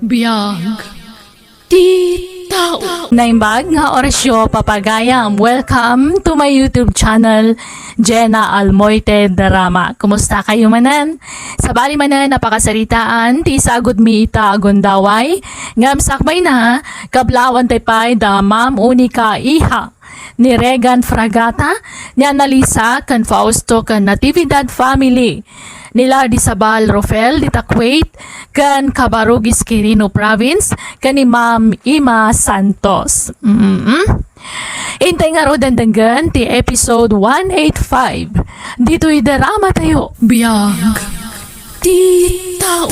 Biyag. Titaw. Naimbag nga orasyo papagayam. Welcome to my YouTube channel, Jenna Almoite Drama. Kumusta kayo manan? Sa bali manan, napakasaritaan, ti sagod mi ita agundaway. Ngam sakbay na, kablawan taypay da Ma'am Unica Iha ni Regan Fragata, ni Analisa kan Fausto kan Natividad Family. Nila di Sabal Rofel di Taquate kan Cabarog Quirino Province kan ni Ma'am Ima Santos. Intay nga ro dandanggan ti episode 185. Dito'y drama tayo. Biyag. Titaw.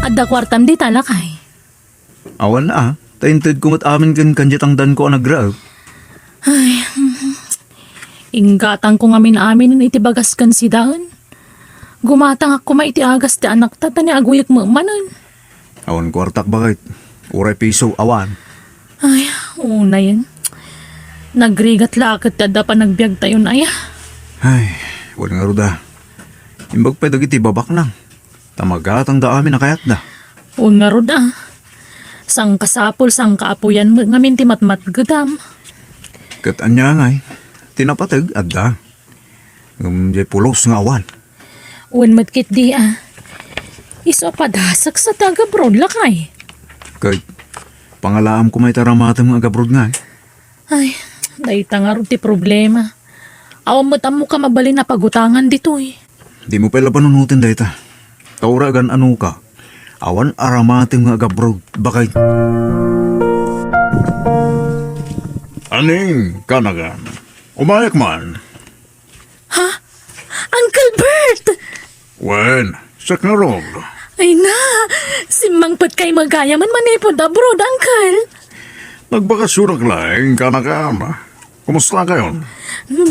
Adda kwartam di talakay. Awan na ah. Taintid kumot amin kan kanjitang dan ko nagraw. Ay, inggatang ko ngamin amin itibagas kan si Daon. Gumatang ako maitiagas ti anak tata ni aguyak mo manan. Awan kwartak bakit? Uray piso awan. Ay, una yan. Nagrigat lakad tada pa nagbiag tayo na ya. Ay, wala nga ruda. Imbag pa dagiti babak lang. Tamagatang da amin na kayat da. Una rod ah. Sang kasapol, sang kaapuyan mo ngamin ti matmat gadam. Kat anya ngay. Tinapatag adda. Jay pulos nga awan. Uwan matkit di ah. Iso padasak sa taga broad lakay. Kay pangalaam ko may taramatang mga gabrod nga. Ay, daita nga ron ti problema. Awam mo tamo ka mabalin na pagutangan dito eh. Di mo pala panunutin dayta. Tauragan ano ka. Awan aramating mga gabrod. Bakay. Aning kanagan. Umayak man. Ha? Uncle Bert! Wen, saknarog. Ay na, si Mangpot kay magayaman manipod abroad, Uncle. Nagbakasyon lang, kanagan. Kumusta kayo?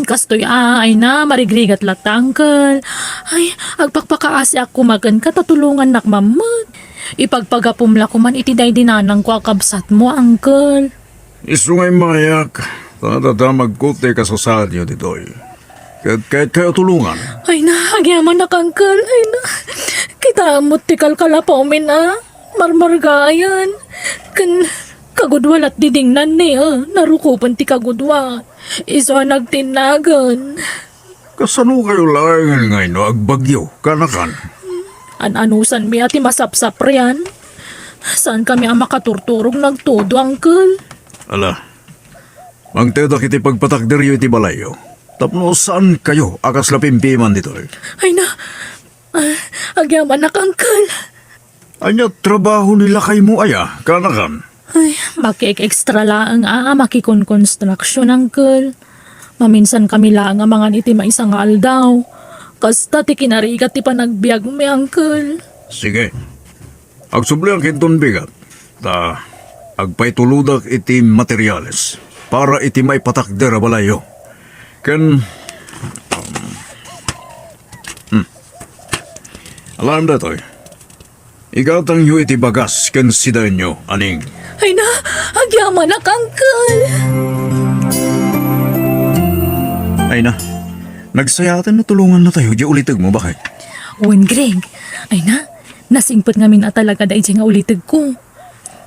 Kastoy ay na, marigrigat lata, Uncle. Ay, agpakpakaasi ako magan katatulungan nakmamot. Ipagpagapumla ko man itiday dinanang ko akabsat mo, Uncle. Isungay mayak. Tadada magkute ka sa sadyo ditoy. Kahit kayo tulungan. Ay na, agyaman na, Uncle. Ay na, kita mo tikal kalapaw na. Marmargayan. Kagudwal at didingnan niya. Narukupan ti kagudwal. Iso nagtinagan. Kasano kayo lang ngayon no agbagyo, kanakan? An-anusan mi ati masapsap riyan. Saan kami ang makaturturong nagtudo, Uncle? Ala, magteda kiti pagpatakderyo iti balayo. Tapno saan kayo akas lapimpiman dito? Ay na, agyaman na, Uncle. Anya trabaho nila kay mo aya, kanakan? Ay, makik-extra lang makikon-construction, Uncle. Maminsan kami lang mga iti maisang aldaw. Kasta ti kinarigat ti panagbiag mi, Uncle. Sige. Agsubli ang kinton bigat. Agpaituludak iti materyales para iti maipatakder a balayo. Ken alam datoy. Igatang yu iti bagas ken sidayon nyo, aning. Ay na, agyaman na, Uncle. Ay na, nagsayatan na tulungan na tayo, di ulitag mo, bakit? Wen, Greg. Ay na, nasingpot ngamin na talaga da nga ulitig ko.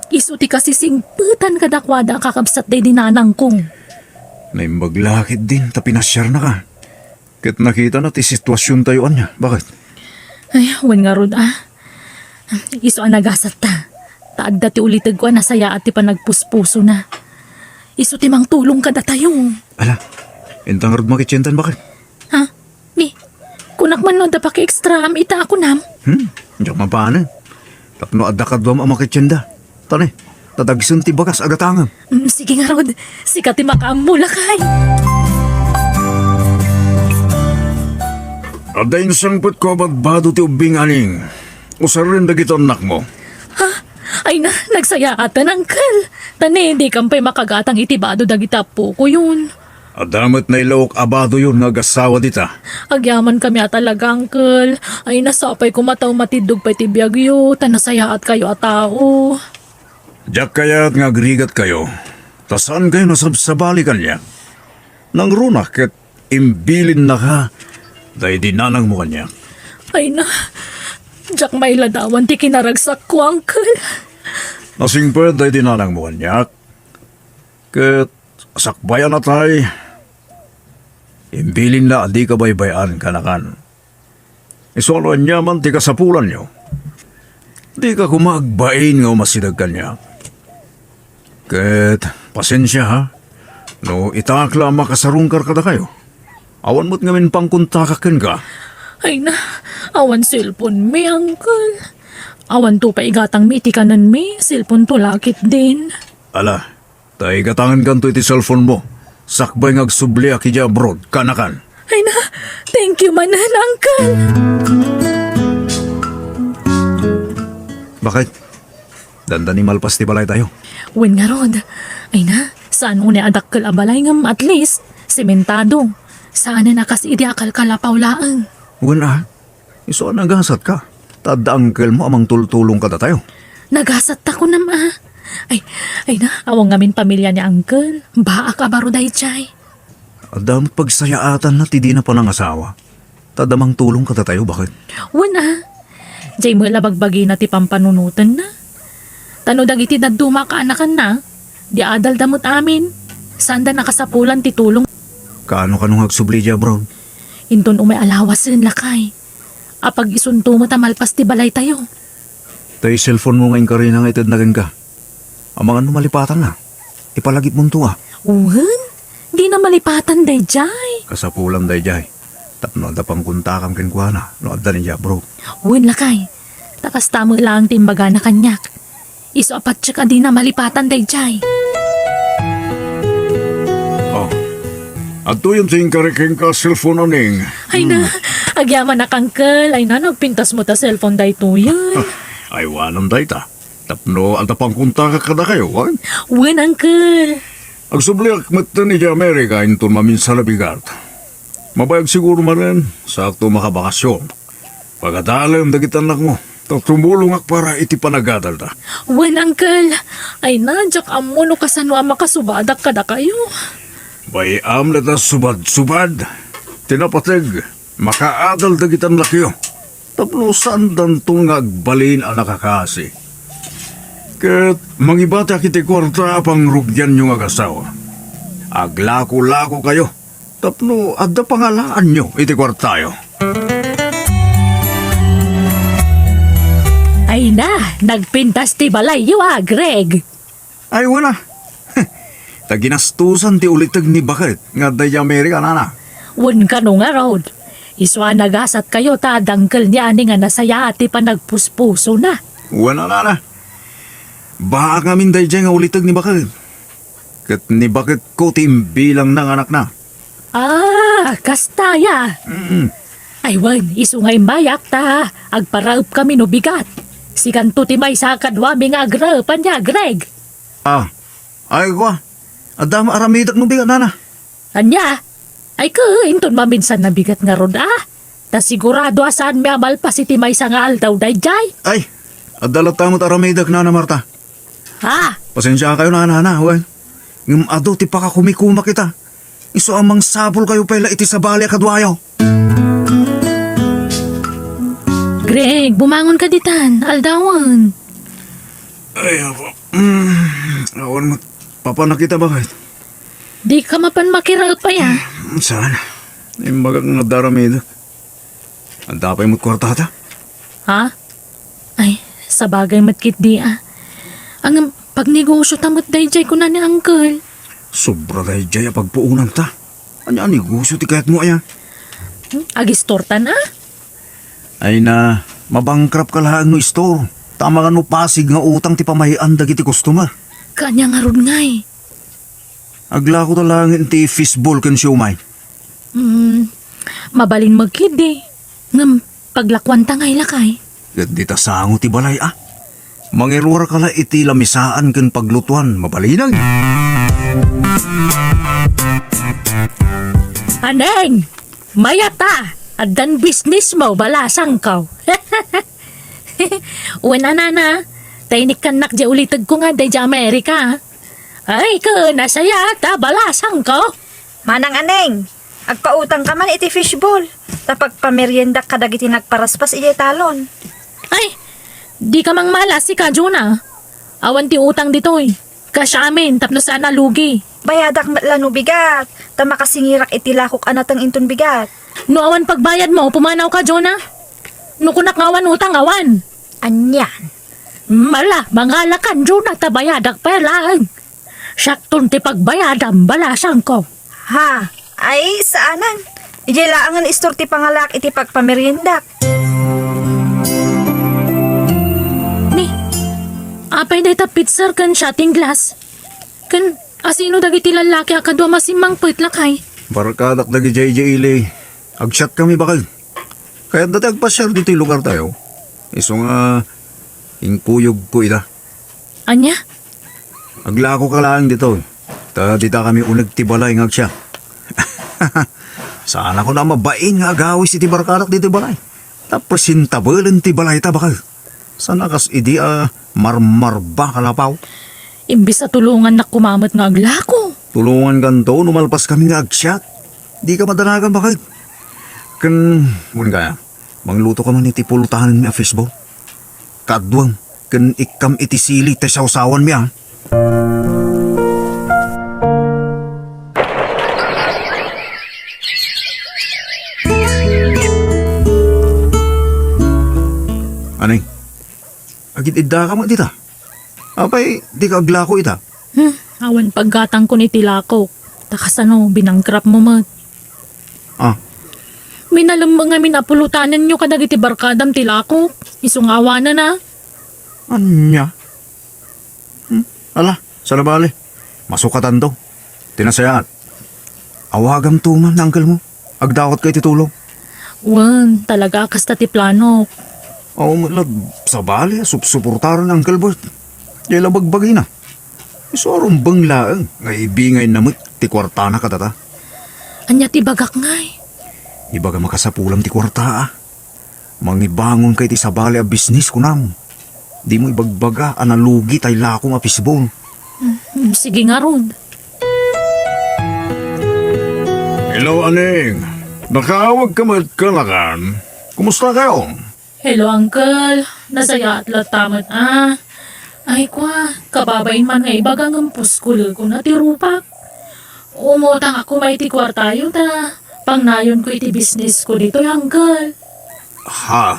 Isuti kasi singputan kadakwada kakabsat day dinanang ko. Naimbaglakit din, tapinasyar na ka. Kat nakita na ti sitwasyon tayo anya, bakit? Ay, wen nga rod ah. Iso ang nagasat ta. Taad dati ulitig ko nasaya at ti panagpuspuso na. Iso ti mang tulong kada tayo. Ala, intang rod makichentan, bakit? Ha? Mi, kunak man no da pa extra am ita ako nam. Diyak mapaanan. Tapno adda kadwam ang makitsyenda. Tane, tadagsun ti bagas agatangan. Sige nga rod, sikat ti makaamula kay. Adayin sangpot ko badbado ti ubing aning. Usarin dagiton nak mo. Ha? Ay na, nagsaya atan, Uncle. Tane, di kampay makagatang itibado dagita po ko yun. Adamat na ilawok abado yun nagasawa dita. Agyaman kami at talaga, Uncle. Ay nasapay ko mataw matidog pa itibiyagyo. Tanasaya at kayo at tao. Diyak kaya't nga agrigat kayo. Tasaan kayo nasabsabali kanya? Nang runak ket imbilin na ka. Dahil dinanang mo kanya. Ay na, Jak may ladawan ti kinaragsak ko, Uncle. Nasing pwede din nalang mo kanyak. Kat sakbayan na tay. Imbilin na di ka baybayan kanakan. Isolo niya man ti kasapulan nyo. Di ka kumagbain nga umasidag kanya. Kat pasensya ha. No itakla makasarungkar ka na kayo. Awan mo't ngamin pang kuntakakin ka. Ay na, awan cellphone mi, Uncle. Awan to pa igatang miti kanan mi, cellphone to lakit din. Ala, tay katangan kanto iti cellphone mo. Sakbay ngagsubli aki abroad, kanakan. Ay na, thank you manan, Uncle. Bakit? Dandani malpas ti balay tayo. Wen nga rod. Ay na, saan una adak kalabalay ngam at least, sementado. Saan na nakas idiakal kalapaw laang. Wala. Iso nagasat ka. Tada uncle mo amang tultulong ka na tayo. Nagasat ta ko nama. Ay na, awang ngamin pamilya ni Uncle. Baa ka baro dahi chay. Adam pagsayaatan na ti di na pa ng asawa. Tadamang tulong ka na tayo, bakit? Wana. Jay mo labagbagi na ti pampanunutan na. Tano dagiti daduma ka anakan na. Di adal damot amin. Sanda nakasapulan ti tulong. Kaano ka nung hagsubli dya, bro? Inton umay alawas rin lakay. Apag isunto mo tamalpas ti balay tayo. Tayo cellphone mo ngayon ka rin ang itadnagan ka. Ang mga malipatan na. Ipalagip mong tuwa. Uwan? Di na malipatan day jay. Kasapulan day jay. Tapno da pang kuntakam kenkwana. No adda niya, bro. Uwan lakay. Takas tamo lang timbaga na kanyak. Iso apat siya ka di na malipatan day jay. Oh. At to yun sing kariking ka cellphone aning. Ay na, agyaman na kangkel. Ay na, nagpintas mo ta cellphone day tuyan. Ay wanan day ta. Tapno adda pang kuntaka ka na kayo, wan? Uwan, Uncle. Ang subliak mata ni Amerika inton maminsan na bigat. Mabayag siguro man rin, sakto makabakasyon. Pagkadalam dagit anak mo, tumulong ak para iti panagadal ta. Uwan, Uncle. Ay na, jak amuno kasano ang makasubadak kada kayo. Bay amlet na subad-subad. Tinapateg, makaadal dagitan lakyo. Tapno saan dantong ngagbalin ang nakakasi. Kat mangibata kiti kwarta pang rugyan nyo nga kasawa. Aglako-lako kayo. Tapno adda pangalaan nyo iti kwartayo. Ay na, nagpintas ti balay yu Greg. Ay wala. Taginastusan ti ulitag ni bakit nga day Amerika nana. Wan ka no nga road. Iswa nagasat kayo ta dangkel niya ani nga nasaya ati pa nagpuspuso na. Wala nana. Baka ngamin day nga ulitag ni bakit. Kat ni bakit ko timbilang ng anak na. Ah, kastaya. Ay wan, iso nga imbayak ta. Agparaup kami no bigat. Sikanto ti may sakadwami nga agrapan niya, Greg. Ah, ay ko. Adama aramidak no bigat nana. Anya? Ay ka, inton maminsan na bigat nga rod ah. Ta sigurado asan may amal pa si Timay sa nga aldaw dayjay. Ay, adalat tamot aramidak nana Marta. Ha? Pasensya kayo nana, wen. Ngam ado ti pakakumikuma kita. Iso amang sabol kayo pala iti sa bali kadwayo. Greg, bumangon ka ditan. Aldawan. Ay, ako. Awan papanakita bakit? Di ka mapan makirag pa ya. Saan? Imbagang nadaramidak. Ang dapay mo't kwartata. Ha? Ay, sa bagay matkit di ah. Ang pagnegosyo tamot dayjay ko na ni Uncle. Sobra dahil jaya pagpuunan ta. Anya negosyo ti kayat mo ayan? Agistortan ah? Ay na, mabangkrap ka lang no store. Tama ka no pasig nga utang ti pamahian dagiti customer. Kanya nga ron nga eh. Agla ko talangin ti fishball kan siumay. Mabalin magkid eh. Ngam, paglakwan ta ngay lakay. Gandi ta sango ti balay ah. Mangirura ka la iti lamisaan kan paglutuan, mabalinag. Aneng! Mayata! Adan business mo, balasang ka. Wala na. Tainik kan nakja ulitag ko nga day Amerika. Ay ka, nasaya ta, balasang ka. Manang aneng, agpautang ka man iti fishball. Tapag pamerienda kadagiti nagparaspas iti talon. Ay, di ka mang malas si ka, Jonah. Awan ti utang dito eh. Kasya amin, tapno sana lugi. Bayadak matlano bigat. Tama kasingirak itilakok anatang inton bigat. No awan pagbayad mo, pumanaw ka, Jonah. No kunak nga awan utang awan. Anyan. Mala, mangalakan, Jonah, tabayadak pelang. Sakton ti pagbayadam, balasan ko. Ha? Ay, saanan? Ijilaangan istor ti pangalak iti pagpamerindak. Ni, apay day ta pizza kan shotting glass. Kan, asino dagiti lalaki akadwa masimang lakay. Barkadak dagi JJ Ile. Agshot kami bakal. Kaya dati agpasyar dito yung lugar tayo. Iso nga, ingkuyog ko ita. Anya? Aglako ka lang dito. Dita kami unag tibalay ngag siya. Sana ko na mabain nga agawis iti barkadak dito balay. Tapresintabelen ti balay ta bakal. Sana kas idi marmarba kalapaw. Imbis sa tulungan na kumamat nga aglako. Tulungan ganto, numalpas kami nga agsyat. Di ka madanagan bakal. Muna kaya, mangluto ka man iti pulutahan mi a fishbowl. Kadwang, ikam iti sili te sausawan mi ah. Anay, agit idda ka mo dita. Apay, di ka aglako ita. Awan paggatang ko ni tilako. Takasano, binangkrap mo mat. Ah, Minalam mga minapulutanan nyo kadag iti barkadam tilako. Isungawa na. anya? Ala, sa labali. Masukatan to. Tinasayaan. Awagam tuman na uncle mo. Agdawat kay titulong. Wan, talaga kasta ti plano. Oo, malag, sa bali, suportaran ng Uncle Bert. Di labagbagay na. Isorong banglaang, nga ibingay namit, ti kwarta na katata. Anya ti bagak ngay. Ibaga makasapulam ti kwarta ah. Mangibangon kay ti sa bali a business ko nam. Di mo ibagbaga, analugi tay lakong a fishbowl. Sige nga Rod. Hello, Aning. Nakawag ka magkalakan. Kumusta kayo? Hello uncle, nasaya at latamat Ay kwa, kababain man nga ibagang ang puskul ko na tirupak. Umutang ako may ti kwartayo ta. Pangnayon ko iti business ko dito, uncle. Ha?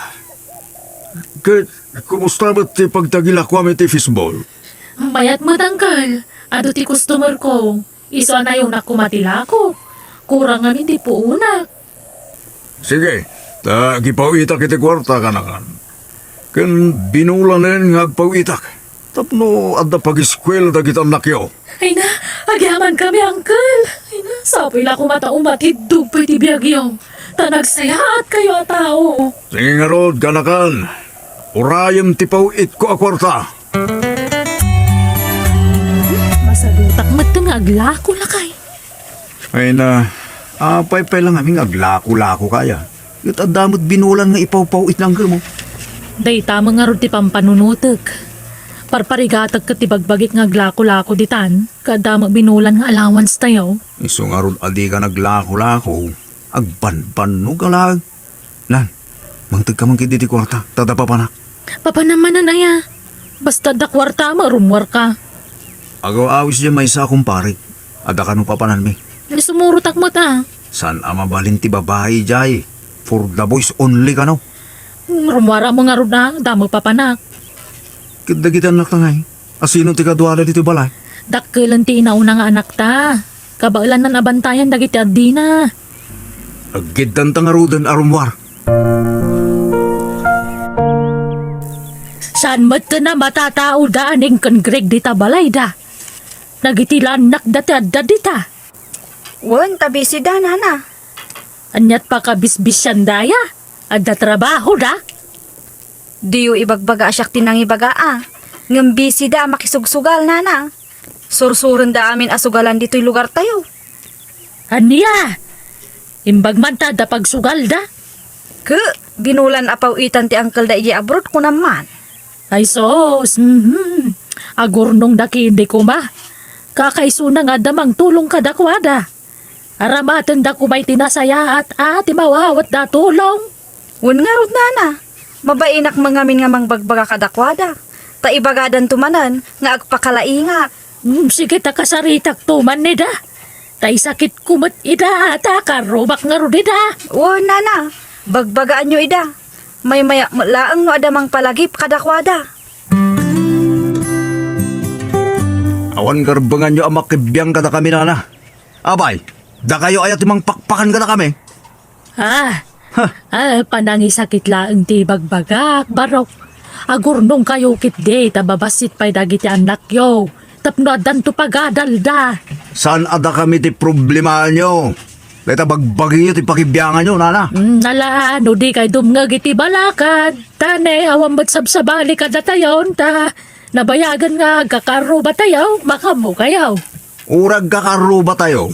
Kumusta ba't ti pagtagila ko ti fishbowl? Mayat mo uncle. Ado ti customer ko. Iso na yung nakumatila ko. Kurang nga hindi po unak. Sige, gipawitak iti kwarta ka na kan. Binulanin nga agpawitak. Tapno adda pag-eskwel da kitang nakyo. Ay na, agyaman kami, uncle. Ay na, sapoy la kumataong matidog pa iti biyagyo. Tanagsayaat kayo a tao. Sige nga Rod, kanakan. Urayan ti pawit ko a kwarta. Masagutak matang aglako lakay. Ay na, apay-pay lang aming aglako-lako kaya. Ito adamot binulan nga ipaw-pawit ng mo. Day tama nga ron ti pampanunutek. Parparigatag ka ti bagbagit nga aglako-lako ditan. Kada magbinulan nga allowance tayo. Iso nga ron adi ka naglako-lako. Agban-ban no galag. Lan, mangtag ka man kiti ti kwarta. Tadapa pa na. Papa naman na naya. Basta da kwarta marumwar ka. Agaw-awis dyan may isa akong pari. Ada ka no papanan mi. Sumurutak mo ta. San amabalin ti babae jay? For the boys only ka no? Rumwara mo nga ron na. Damo papanak. Kidagitan nak tangay. Asino ti kadwala dito balay? Dakkelan ti inauna nga anak ta. Kabailan na nabantayan dagiti addi na. Aggidan tangarudan arumwar. Saan mat na matatao da aning kan Greg dita balay da. Nagitilanak dati adda dita. Wan, tabi si Danana. Anyat pa kabisbisyan daya. Adda trabaho da. Diyo ibagbaga asyak tinang ibaga Ngam busy da makisugsugal nana. Sursuran da amin asugalan dito'y lugar tayo. Aniya. Imbag man ta da pagsugal da. Binulan apaw itan ti angkel da iji abroad ko naman. Ay sos. Agurnong daki hindi ko ma. Kakaisuna nga damang tulong ka da kwada. Aramatan da kumay tinasaya at timawawat da tulong. Wan nga rod nana. Mabainak mangamin nga mangbagbaga kadakwada. Ta ibagadan tumanan nga agpakalainga. Sige ta kasaritak tuman nida. Tay sakit kumot ida ata karubak nga rudida. O nana, bagbagaan nyo ida. May maya laang no adamang palagip kadakwada. Awan garbangan nyo ang makibiyang kada kami nana. Abay, da kayo ayat imang pakpakan kada kami. Panangi sakit laang ti bagbagak barok. Agurnong kayo kitde tababasit pa'y dagiti anak yo. Tapno adan to pagadalda. Saan ada kami ti problema nyo? Dahil bagbagi ti pakibiyangan nyo, nana. Nala, no di kay dumngag iti balakad. Tane, awang ba't sabsabali ka na tayon ta. Nabayagan nga kakaro ba tayo? Makamu kayo. Urag kakaro ba tayo?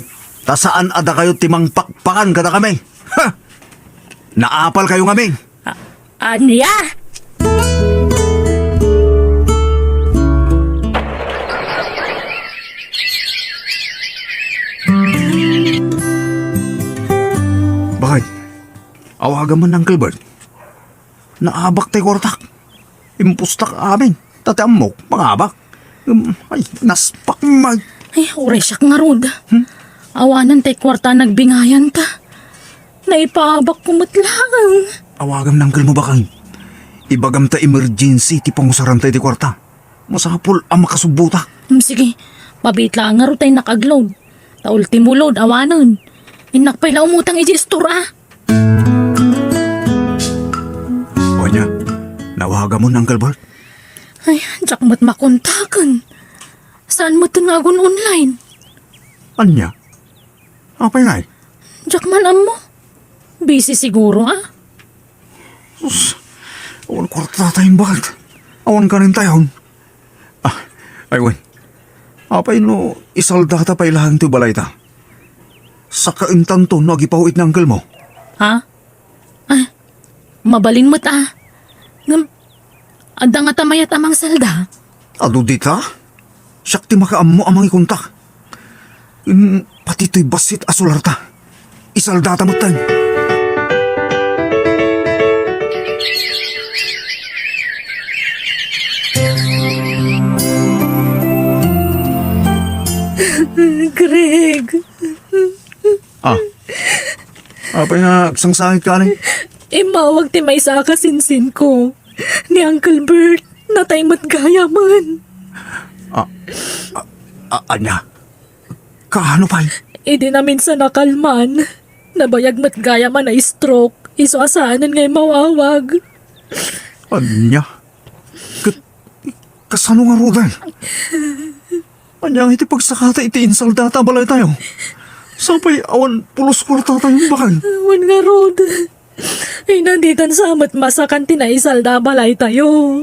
Ta saan ada kayo timang pakpakan kada kami? Ha! Naapal kayo kami. Anya? Bakit? Awagan man ng Gilbert. Naabak tayo kortak. Impustak amin. Tatamok, pangabak. Ay, naspak mag... Ay, oresak nga rod. Awanan tay kwarta nagbingayan ta. Naipabak kumot lang. Awagam ng Gilmo bakang. Ibagam ta emergency ti pangusaran tayo ti kwarta. Masapol ang makasubuta. Sige, mabit lang nga ro tay nakaglod. Ta ultimo load, awanan. Inak pa'y laumutang i-gestor O niya, nawaga mo ng Gilbert. Ay, jak mo't makontakan. Saan mo tunagon online? Anya? Apay na eh. Jak malam mo. Busy siguro, Sus, awan kwarta tayong bakit. Awan ka rin tayo. Aywan. Apay no, isalda ta pa ilahang ti balay ta. Sa kaintan to, nagipawit ng Gilmo. Ha? Ay, mabalin mo't Ngam, anda nga tamayat amang salda. Ado di ta? Siyak ti makaam mo amang ikontak. Pati to'y basit asular ta. Isalda ta mo tayo. Greg, Apay nga, sangsangit ka rin. imawag ti may sakasinsin ko. Ni Uncle Bert, natay mo't gaya man. Anya? Kaano pa? Idi namin sa nakalman. Nabayag mo't gaya man na stroke. Iso asahanan ngay mawawag. Anya? Kasano nga rodan? Anya, iti pagsakata iti insaldata balay tayo. Sapay awan pulos kwarta tayong bakan. Awan nga rod. Ay nanditan samat masakan tinaisalda balay tayo.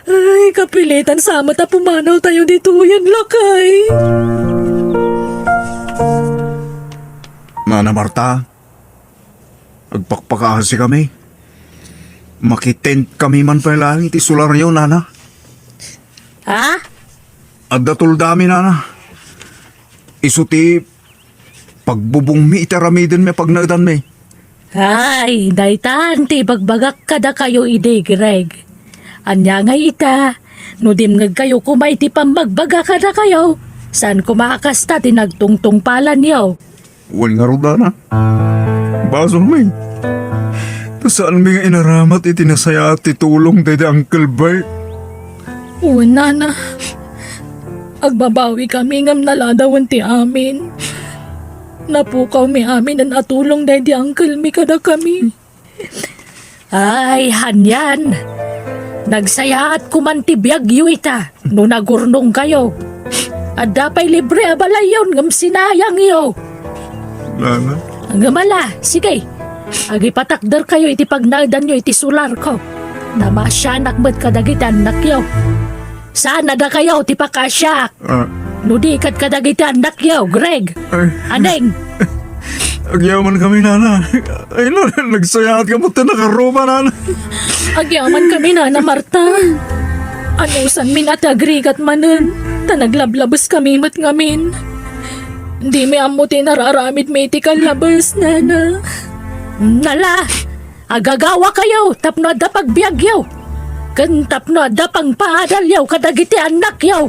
Ay kapilitan samat na pumanaw tayo dito yan lakay. Nana Marta, agpakpakahasi kami. Makitent kami man pa lang iti solaryo, nana. Ha? Agdatul dami, nana. Isuti, pagbubong mi itaramidin me pagnadan me. Ay, daytan, ti bagbagak kada kayo ide, Greg. Anya nga ita, no dimngag kayo kumay ti pambagbaga kada kayo. Saan kumakasta tinagtungtung palan yaw? Wal nga ruda na. Baso may. Saan may inaramat itinasaya at titulong dede Uncle Bert? Una na. Agbabawi kami ngam naladawan ti amin. Napukaw mi amin ang atulong dahil di uncle mi kada kami. Ay, hanyan. Nagsaya at kumantibiyag yu ita no nagurnong kayo. At dapay libre abalay yun ngam sinayang yo. Nana? Ang gamala, sige. Agi patakdar kayo iti pagnagdan nyo iti sular ko. Namasyanak ba't kadagitan nakyo. Saan na da kayo ti pakasyak? Nudikat kadagitan nakyo, Greg. Aneng? Agyaman kami, nana. Ay, nagsayahat ka mo ito nakaroba, nana. Agyaman kami na Marta. Ano san minatagrigat manen? Tanaglablabas kami mat ngamin. Di may amuti nararamid may itikal labas, nana. Nala, Agagawa kayo, tapno da pagbiag yaw. Kan tapno da pang paadal yaw, kadagiti anak yaw.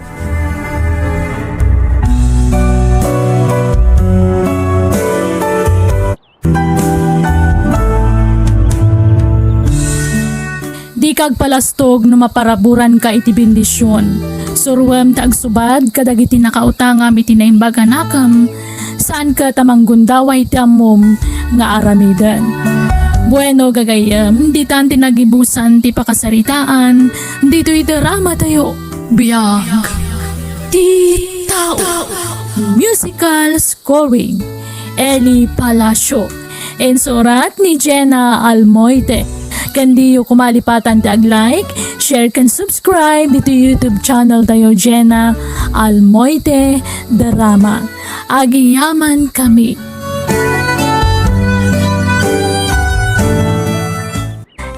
Di kag palastog no maparaburan ka iti bendisyon. Surwem ta agsubad kadagiti nakautangam iti naimbaga nakam. Saan ka tamanggundaway ti amom nga aramidan. Bueno gagayam, di tan tinagibusan ti pakasaritaan, dito drama tayo. Biyag. Ti tao. Musical scoring. Eli Palacio. Ensurat ni Jenna Almoite. Kandiyo kumalipatan ti ag-like, share kan subscribe dito YouTube channel tayo Jenna Almoite Drama. Agiyaman kami.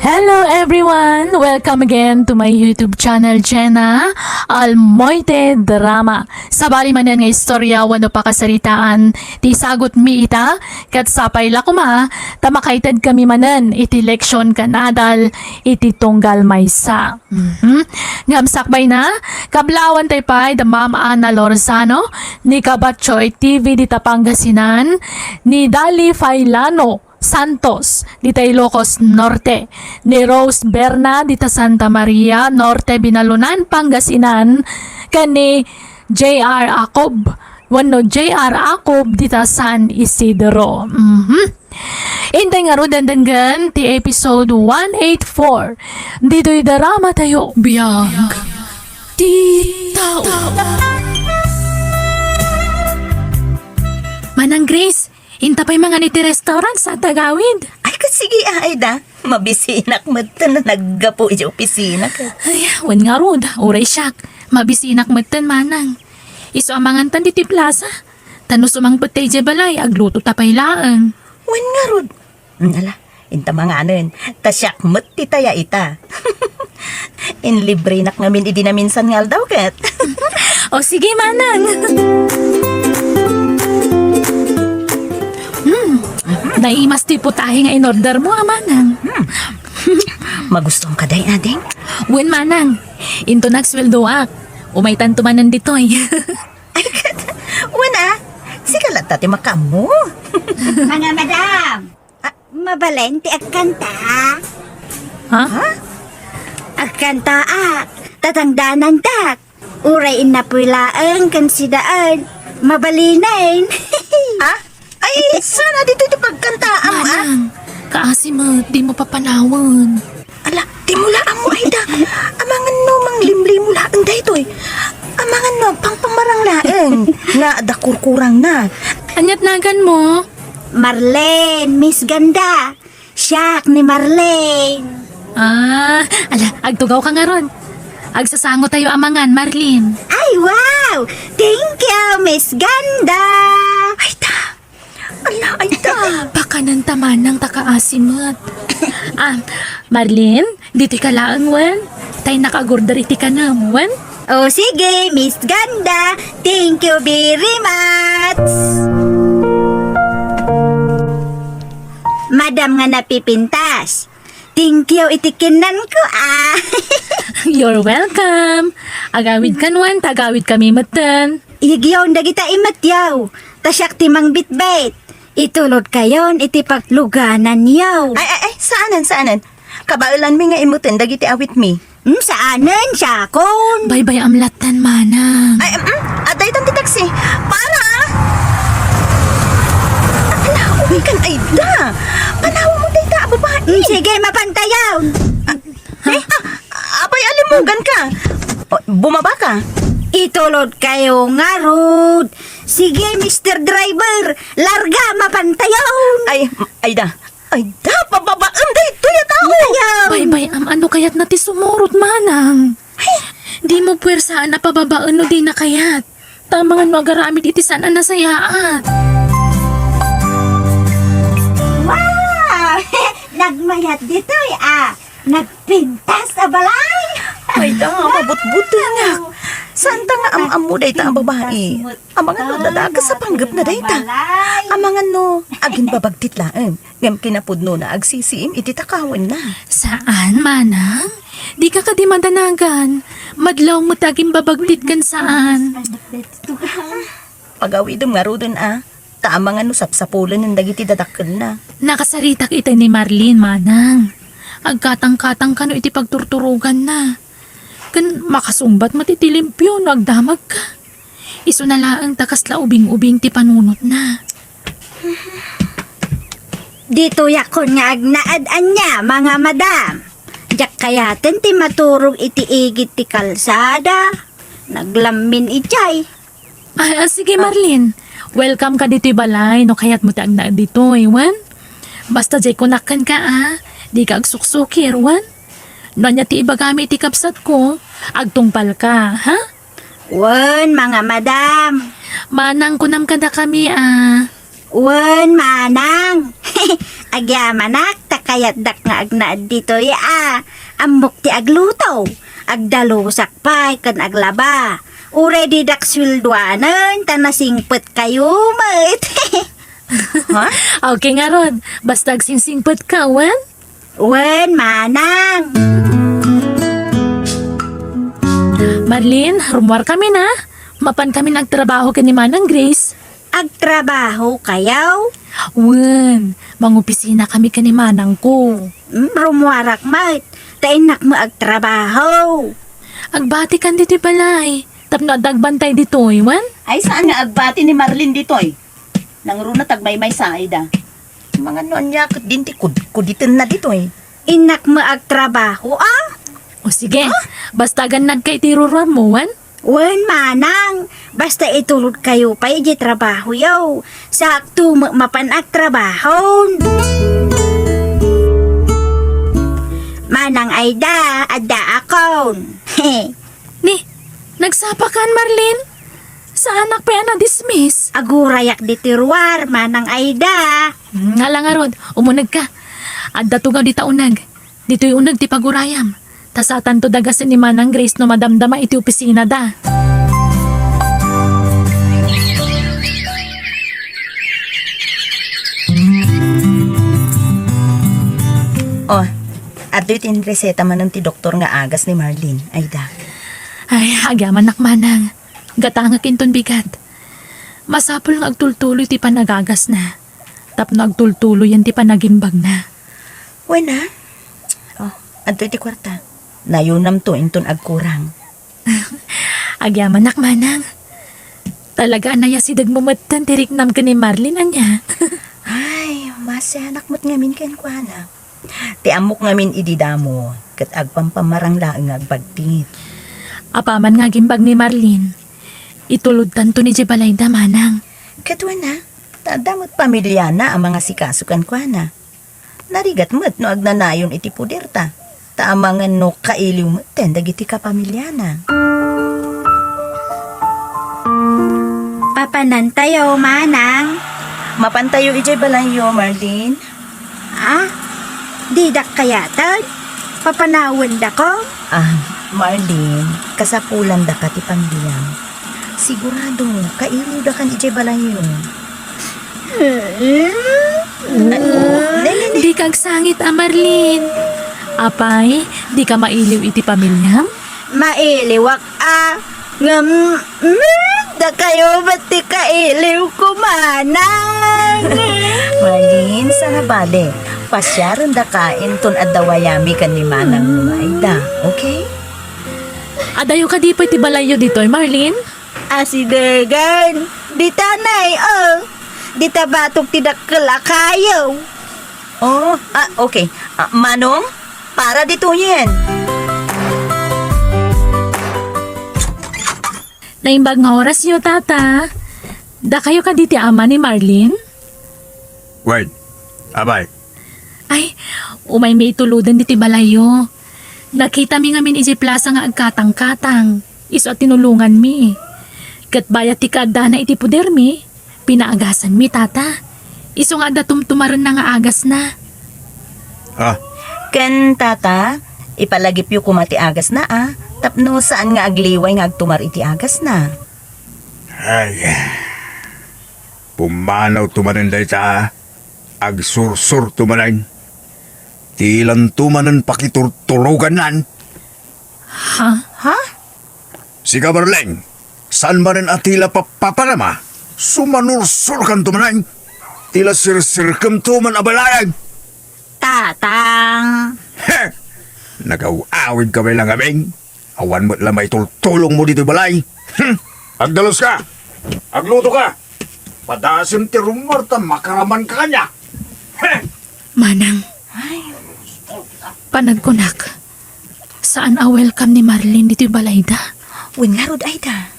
Hello everyone! Welcome again to my YouTube channel, Jenna Almoite Drama. Sa bali manan nga istorya, wano pa kasaritaan, ti sagot mi ita, kat sapay la kuma, tamakaited kami manan, iti leksyon kanadal, iti tunggal maysa. Ngamsakbay na, kablawan tay pay, the Mama Ana Lorzano, ni Kabatchoy TV di Pangasinan, ni Dali Failano, Santos, dita Ilocos Norte, ni Rose Berna, dita Santa Maria, Norte, Binalunan, Pangasinan, kani J.R. Acob, wano J.R. Acob, dita San Isidro. Intay nga ro dandangan, ti episode 184, dito'y drama tayo, biyag, ti tao. Manang Grace, intapay mga niti restaurant sa Tagawid. Ay, sige, Aida. Mabisinak mo na naggapo yung opisina ka. Ay, wan nga rod, uray siyak. Mabisinak magtan manang. Iso amangan tan diti plaza. Tanus umang patay di balay, agluto tapay laang. Wen nga, Rod. Nala, inta mga anon, tasyak mo't titaya ita. In libre nak ngamin idinaminsan ngal daw kat. O sige manang. Naimas ti putahe nga in-order mo, manang. Magustong ka day, ading? Wen manang, into nagsweldoak. Umay tanto manan ditoy. Wen sige lang tati makamu. Mga madam, mabaleng ti agkanta. Ha? Agkanta tatangdanan tak. Urayin na pulaan kan sidaan. Mabalinain. Ay, sana dito ito pagkantaan mo, Manang, kaasimat, di mo papanawan. Ala, di mula mo, Aida. Amangan no, mang limli mula ang daytoy. Amangan no, pangpamarang laeng. Nga, dakurkurang na. Anyat nagan mo? Marlene, Miss Ganda. Siyak ni Marlene. Ala, agtugaw ka nga ron. Agsasango tayo amangan, Marlene. Ay, wow! Thank you, Miss Ganda. Aida, ala, Aida. Baka nang taman ng takaasimat. Marlene, dito ka laang, wan? Tay nakagorder iti ka na, wan? O sige, Miss Ganda. Thank you very much. Madam nga napipintas. Thank you itikinan ko You're welcome. Agawid kan, wan? Tagawid kami matan. Igyaw dagita imatyaw. Tasyak timang bitbit. Itulod kayon iti pagluganan yaw. Ay, saanan? Kabailan mi nga imutin, dagiti awit mi. Saanan siya kon? Bye-bye amlatan, manang. Ay, aday tan ti taxi. Para! Ala, uwi kan, Aida. Panawa mo dayta, babae. Sige, mapantayaw. Apay, alimugan ka. Bumaba ka. Itulod kayo nga, Rod. Sige, Mr. Driver. Larga, mapantayaw. Ay, Aida, pababaan dayto ya tao. Bye-bye ano kayat na ti sumurot, manang. Di mo puwersaan na pababaan no di na kayat. Tamangan mo agaramid iti sana nasayaat. Wow! Nagmayat dito Nagpintas sa balay. Aida, mabut-buto na. Saan ta nga am mo dayta ang babae? Ang mga no dadaga sa panggap na dayta. Ang mga no, agin babagtit laeng. Ngam kinapudno na agsisiim iti takawan na. Saan, manang? Di ka kadimadanagan. Madlaw mo taging babagtit kan saan. Pagawidom nga rodon ta ang mga no sapsapulan ng dagiti dadakkel na. Nakasaritak ita ni Marlene, manang. Agkatang-katang ka no iti pagturturugan na. Kan makasumbat matitilimpyo, nagdamag ka. Iso na laang takas la ubing-ubing ti panunot na. Dito yakon nga agnaad anya, mga madam. Jak kayaten ti maturog iti igit ti kalsada. Naglamin ichay. Sige Marlene, welcome ka dito balay, no kaya't mo taag na dito, Wan. Basta jay kunakan ka di ka agsuksukir, Wan. Nanya ti iba gamit ti kapsat ko, agtungpal ka, ha? Wen, mga madam. Manang kunam kada kami, Wen, manang. Agyamanak, takayat dak nga agnaad dito Amok ti agluto. Agdalusak pa, kan aglaba. Already dak swilduanan, tanasingpet kayo, mat. Okay nga ron, basta agsingsingpet ka, Wan. Wen, manang. Marlene, rumwar kami na. Mapan kami nagtrabaho ka ni Manang Grace. Agtrabaho kayaw? Wan, mangopisina kami ka ni Manang ko. Rumuwarak mat. Tainak mo agtrabaho. Agbati kan dito balay. Tapno dagbantay dito, Wan. Ay saan nga agbati ni Marlene ditoy? Nang runa tagmaymay sa ida. Mga noon yakot din ti kuditin na ditoy. Inak mo agtrabaho O sige, basta ganad kay tiruruan mo, Wan. Wen, manang. Basta itulod kayo pa iti trabaho yaw. Sakto mapanag trabaho. Manang Aida, adda akon. Ni, nagsapakan Marlene. Sa anak pa yan na-dismiss. Agurayak di tiruar, manang Aida. Nga lang arod, umunag ka. At datugaw di taunag. Dito'y unag ti pagurayam. Tasatan to dagasin ni Manang Grace no madamdama iti opisina da. Oh, at tin reseta man ng ti doktor nga agas ni Marlene, Aida. Ay, agyaman nakmanang. Gatanga kinton bigat. Masapol nga agtultuloy ti panagagas na. Tapno agtultuloy yan ti panagimbag na. Wena? Oh, adto ti kwarta. Nayunam to inton agkurang. Agyaman nakmanang. Talaga anaya si dagmumatan tiriknam ka ni Marlene anya. Ay, masanak mo't ngamin ken kuana. Ti amok ngamin ididamo, kat agpampamarang laeng agbagtit. Apaman nga gimbag ni Marlene. Itulod tanto ni Jebalayda manang. Katwa na, tadamot pamilya na ang mga sikasukan kuana. Narigat mo't no agnanayon iti puderta. Taamangan no kailiw mo ten dagiti kapamilyana. Papanantayo, manang. Mapantayo ijay balayo, Marlene. Didak kayatan? Papanawan da ko? Marlene, kasapulan da ka ti pangliyam. Sigurado, kailiw da kan ijay balayo. Di kag sangit Marlene. Apay, di ka mailiw iti pamilyam? Mailiwak da kayo ba't di kailiw ko, manang? Marlene, sana bale. Pasyaran da ka inton adawayami kan ni Manang Aida, okay? Adayo ka di pa iti balayo dito, Marlene? Asidegan, di tanay, Di tabatok tidakala kayo. Oh, okay. Manong, para dito yan. Naimbag nga oras yo, tata. Da kayo ka diti ama ni Marlene? Wait, abay. Ay, umay may tuludan diti balayo. Nakita mi nga min iji plaza nga agkatang-katang. Iso at tinulungan mi. Kat bayat ti kada na iti puder mi, pinaagasan mi, tata. Iso nga da tumtumaran na nga agas na. Ah, Ken tata, ipalagip yu kumati agas na Tapno saan nga agliway nga agtumar iti agas na. Ay, pumanaw tumanin day ta, agsursur tumanin. Tilan tumanan pakiturturugan nan. Ha? Ha? Si Kabarleng, saan ba rin atila papaparama? Sumanursur kan tumanin. Tila sirsirkam tuman abalayag. Tatang. Heh! Nagaw-awid ka lang aming. Awan mo't lamay tultulong mo dito balay. Agdalos ka! Agluto ka! Padasin ti rumarta makaraman ka kanya. Heh! Manang. Panagkunak. Saan a welcome ni Marlene dito'y balayda? Wen nga rod ay da.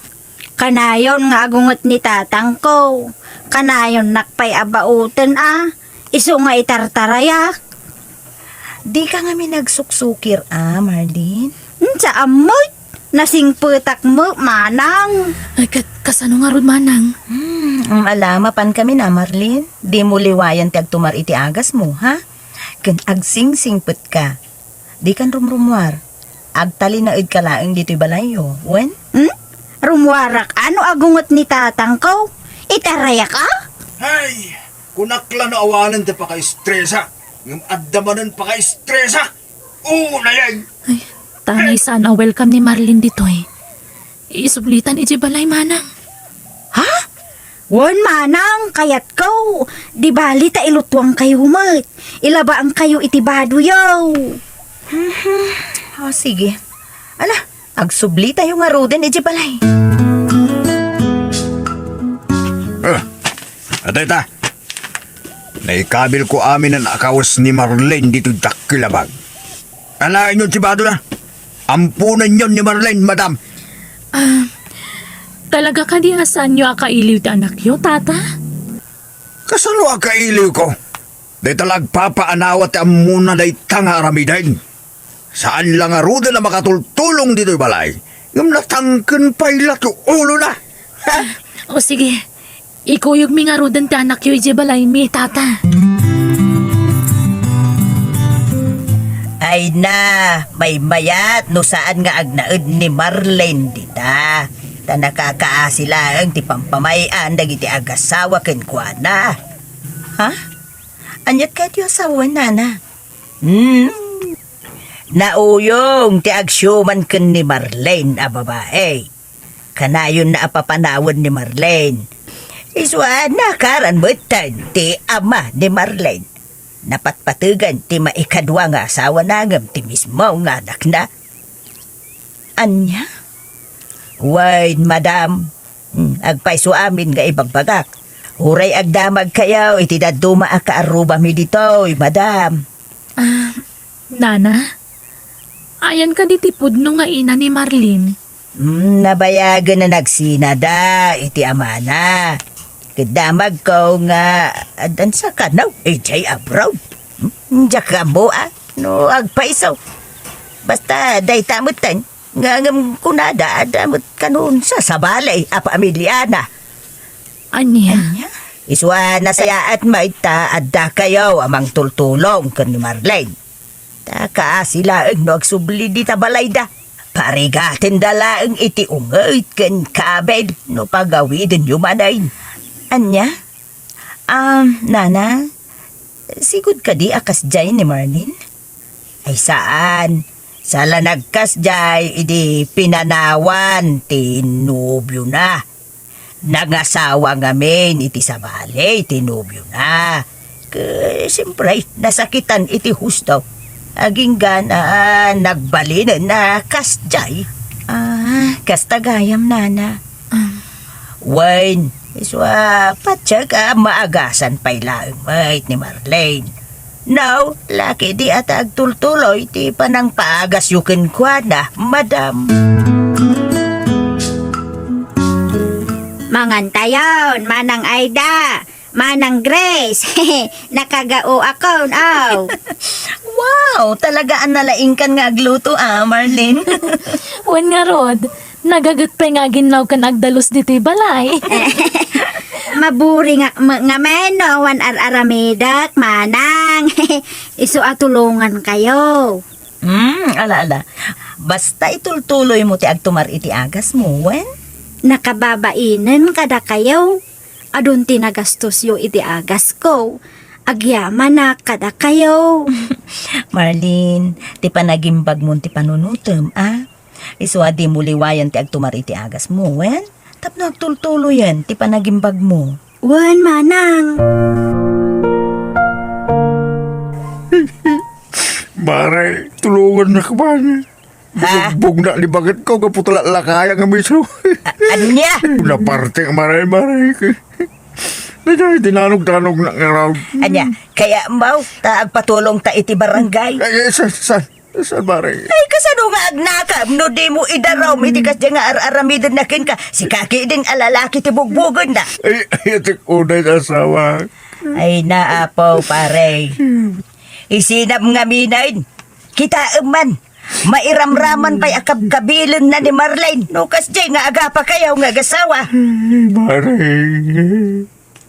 Kanayon nga agungot ni tatang ko. Kanayon nakpay abauten Isu nga itartarayak. Di ka nga nagsuksuker Marlene. Sa amoy. Nasingputak mo, manang. Ay, kasano nga rod, Manang? Ang alamapan kami na Marlene. Di mo liwayan ti agtumar iti agas mo, ha? Kan agsingsingput ka. Di kan rumrumwar. Agtali na ka laeng dito'y balayo. Wen? Rumwarak ano agungot ni tatang ko? Itarayak Ay! Kunakla na awanan ti paka-estresa. Ngam addamanan paka-estresa. Oo na yan! Ay, tanay saan a welcome ni Marlene dito'y. Isublitan iti balay, Manang. Wan manang, kayat ko. Di bali ta ilutwang kayo humat. Ilabaan kayo itibado yaw. O sige. Ala, agsubli tayo nga roden iti balay. Atay ta. Naikabil ko amin ang akawas ni Marlene dito dakilabag. Alain yun si Bado na. Ampunan yun ni Marlene, madam. Talaga ka di asan nyo akailiw ti anak yo, tata? Kasano ang kailiw ko? Day talag papaanawat ang muna day tanga aramidain. Saan lang aruda na makatultulong dito'y balay? Ngam natangken pa ilat yung ulo na. Ha? O sige, ikuyog mi nga rodan ti anak yo iti balay mi, tata. Ay na, may mayat no saan nga agnaed ni Marlene dita. Ta nakakaasila ang ti pampamayan dagiti agasawa ken kuana. Ha? Anyat ka ti asawa nana? Nauyong ti agsyuman ken ni Marlene a babae. Kanayon na apapanawon ni Marlene. Iswa nakaran betan ti ama ni Marlene. Napatpatugan ti maikadwa nga asawa nangam ti mismo nga anak na. Anya? Wait, madam. Agpaiso amin nga ibagbagak. Huray agdamag kayaw iti daduma akaaruba mi ditoy, madam. Nana, ayan ka ditipod no nga ina ni Marlene. Nabayagan na nagsinada iti amana. Kadamag ko nga adan sa kanaw, ijay abroad. Diyak ka mo no agpaiso. Basta day tamutan, nga ngam kunada adamot kanun sa sabalay, apa amilyana. Anya? Iswa na saya at maita adda kayo amang tultulong kan ni Marlene. Taka sila ang nagsubli di tabalayda. Parigatin dalaang iti ungayt kan kabed no pagawidin yumanay. Anya? Nana, sigud ka di akas jay ni Marlene? Ay saan? Sala nagkas jay, idi pinanawan, tinubyo na. Nangasawa ngamin, iti sabali, tinubyo na. Siyempre, nasakitan iti husto. Aging gana, nagbalinan na kas jay. Kas tagayam, Nana. Wayne, iswa patsag maagasan pa'y laeng mait ni Marlene. Now, laki di at agtultuloy ti panang paagas yukin kwa na, madam. Mangantayon, manang Aida, manang Grace. Nakagao ako, Wow, talagaan nalaing kan nga agluto Marlene. Wen nga rod, nagagat pa nga ginlaw kan agdalos dito'y balay. Maburi nga meno, wan aramidak, manang. Isu atulungan kayo. Ala. basta itultuloy mo ti agtumar iti agas mo, wen? Nakababainan kada kayo. Adun tinagastos yo iti agas ko. Agyaman na kada kayo. Marlene, ti panagimbag mo ti panunutom, ah? Iswa di mo liwayan ti agtumar iti agas mo, wen? Tapno agtultuloy yan, ti panagimbag mo. Wan manang. Mare, tulungan na ka ba niya? Ha? Bug na ni bakit ko kaputala lakaya nga miso. Anya? Na parte nga mare. Nadya, tinanog-tanog na nga raw. Anya, kaya mau, agpatulong ta iti barangay. Ay, saan mare? Ay, kasano nga agnakam, no di mo idaraw, iti kas nga aramidin na kin ka, si kaki din alalaki ti bugbugon na. Ay, itik unay na asawa. Ay, naapaw, pare. Isinap nga minayin. Kita man, mairamraman pa'y akab-kabilin na ni Marlene. No, kas nga agapa kayaw nga gasawa. Ay, mare.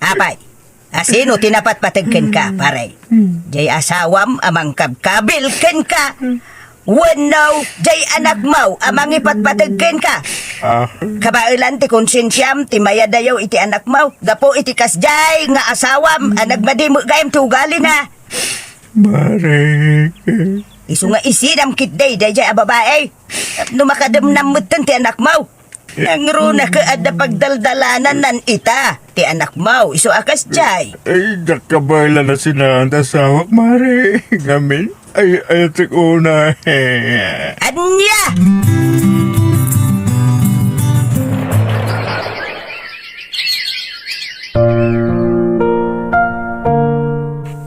Apay, asino tinapat patagkan ka, pare? Jay asawam amang kabkabil ken ka. Wanaw, jay anak mau amang ipatpatagkan ka. Ah, Kabailan ti konsensyam, ti mayadayaw iti anak mau. Gapo iti kasjay nga asawam, nagmadimo gayam ti ugali na. mare. Isu nga isinam kitday, dayjay a babae. No makadamnamutan ti anak mau. Nangro na ka adda pagdaldalanan nan ita. Ti anak mau, isu akas jay. Ay, nakabala na sinang asawak, mare. Ngamin, ay, itik unay. Anya!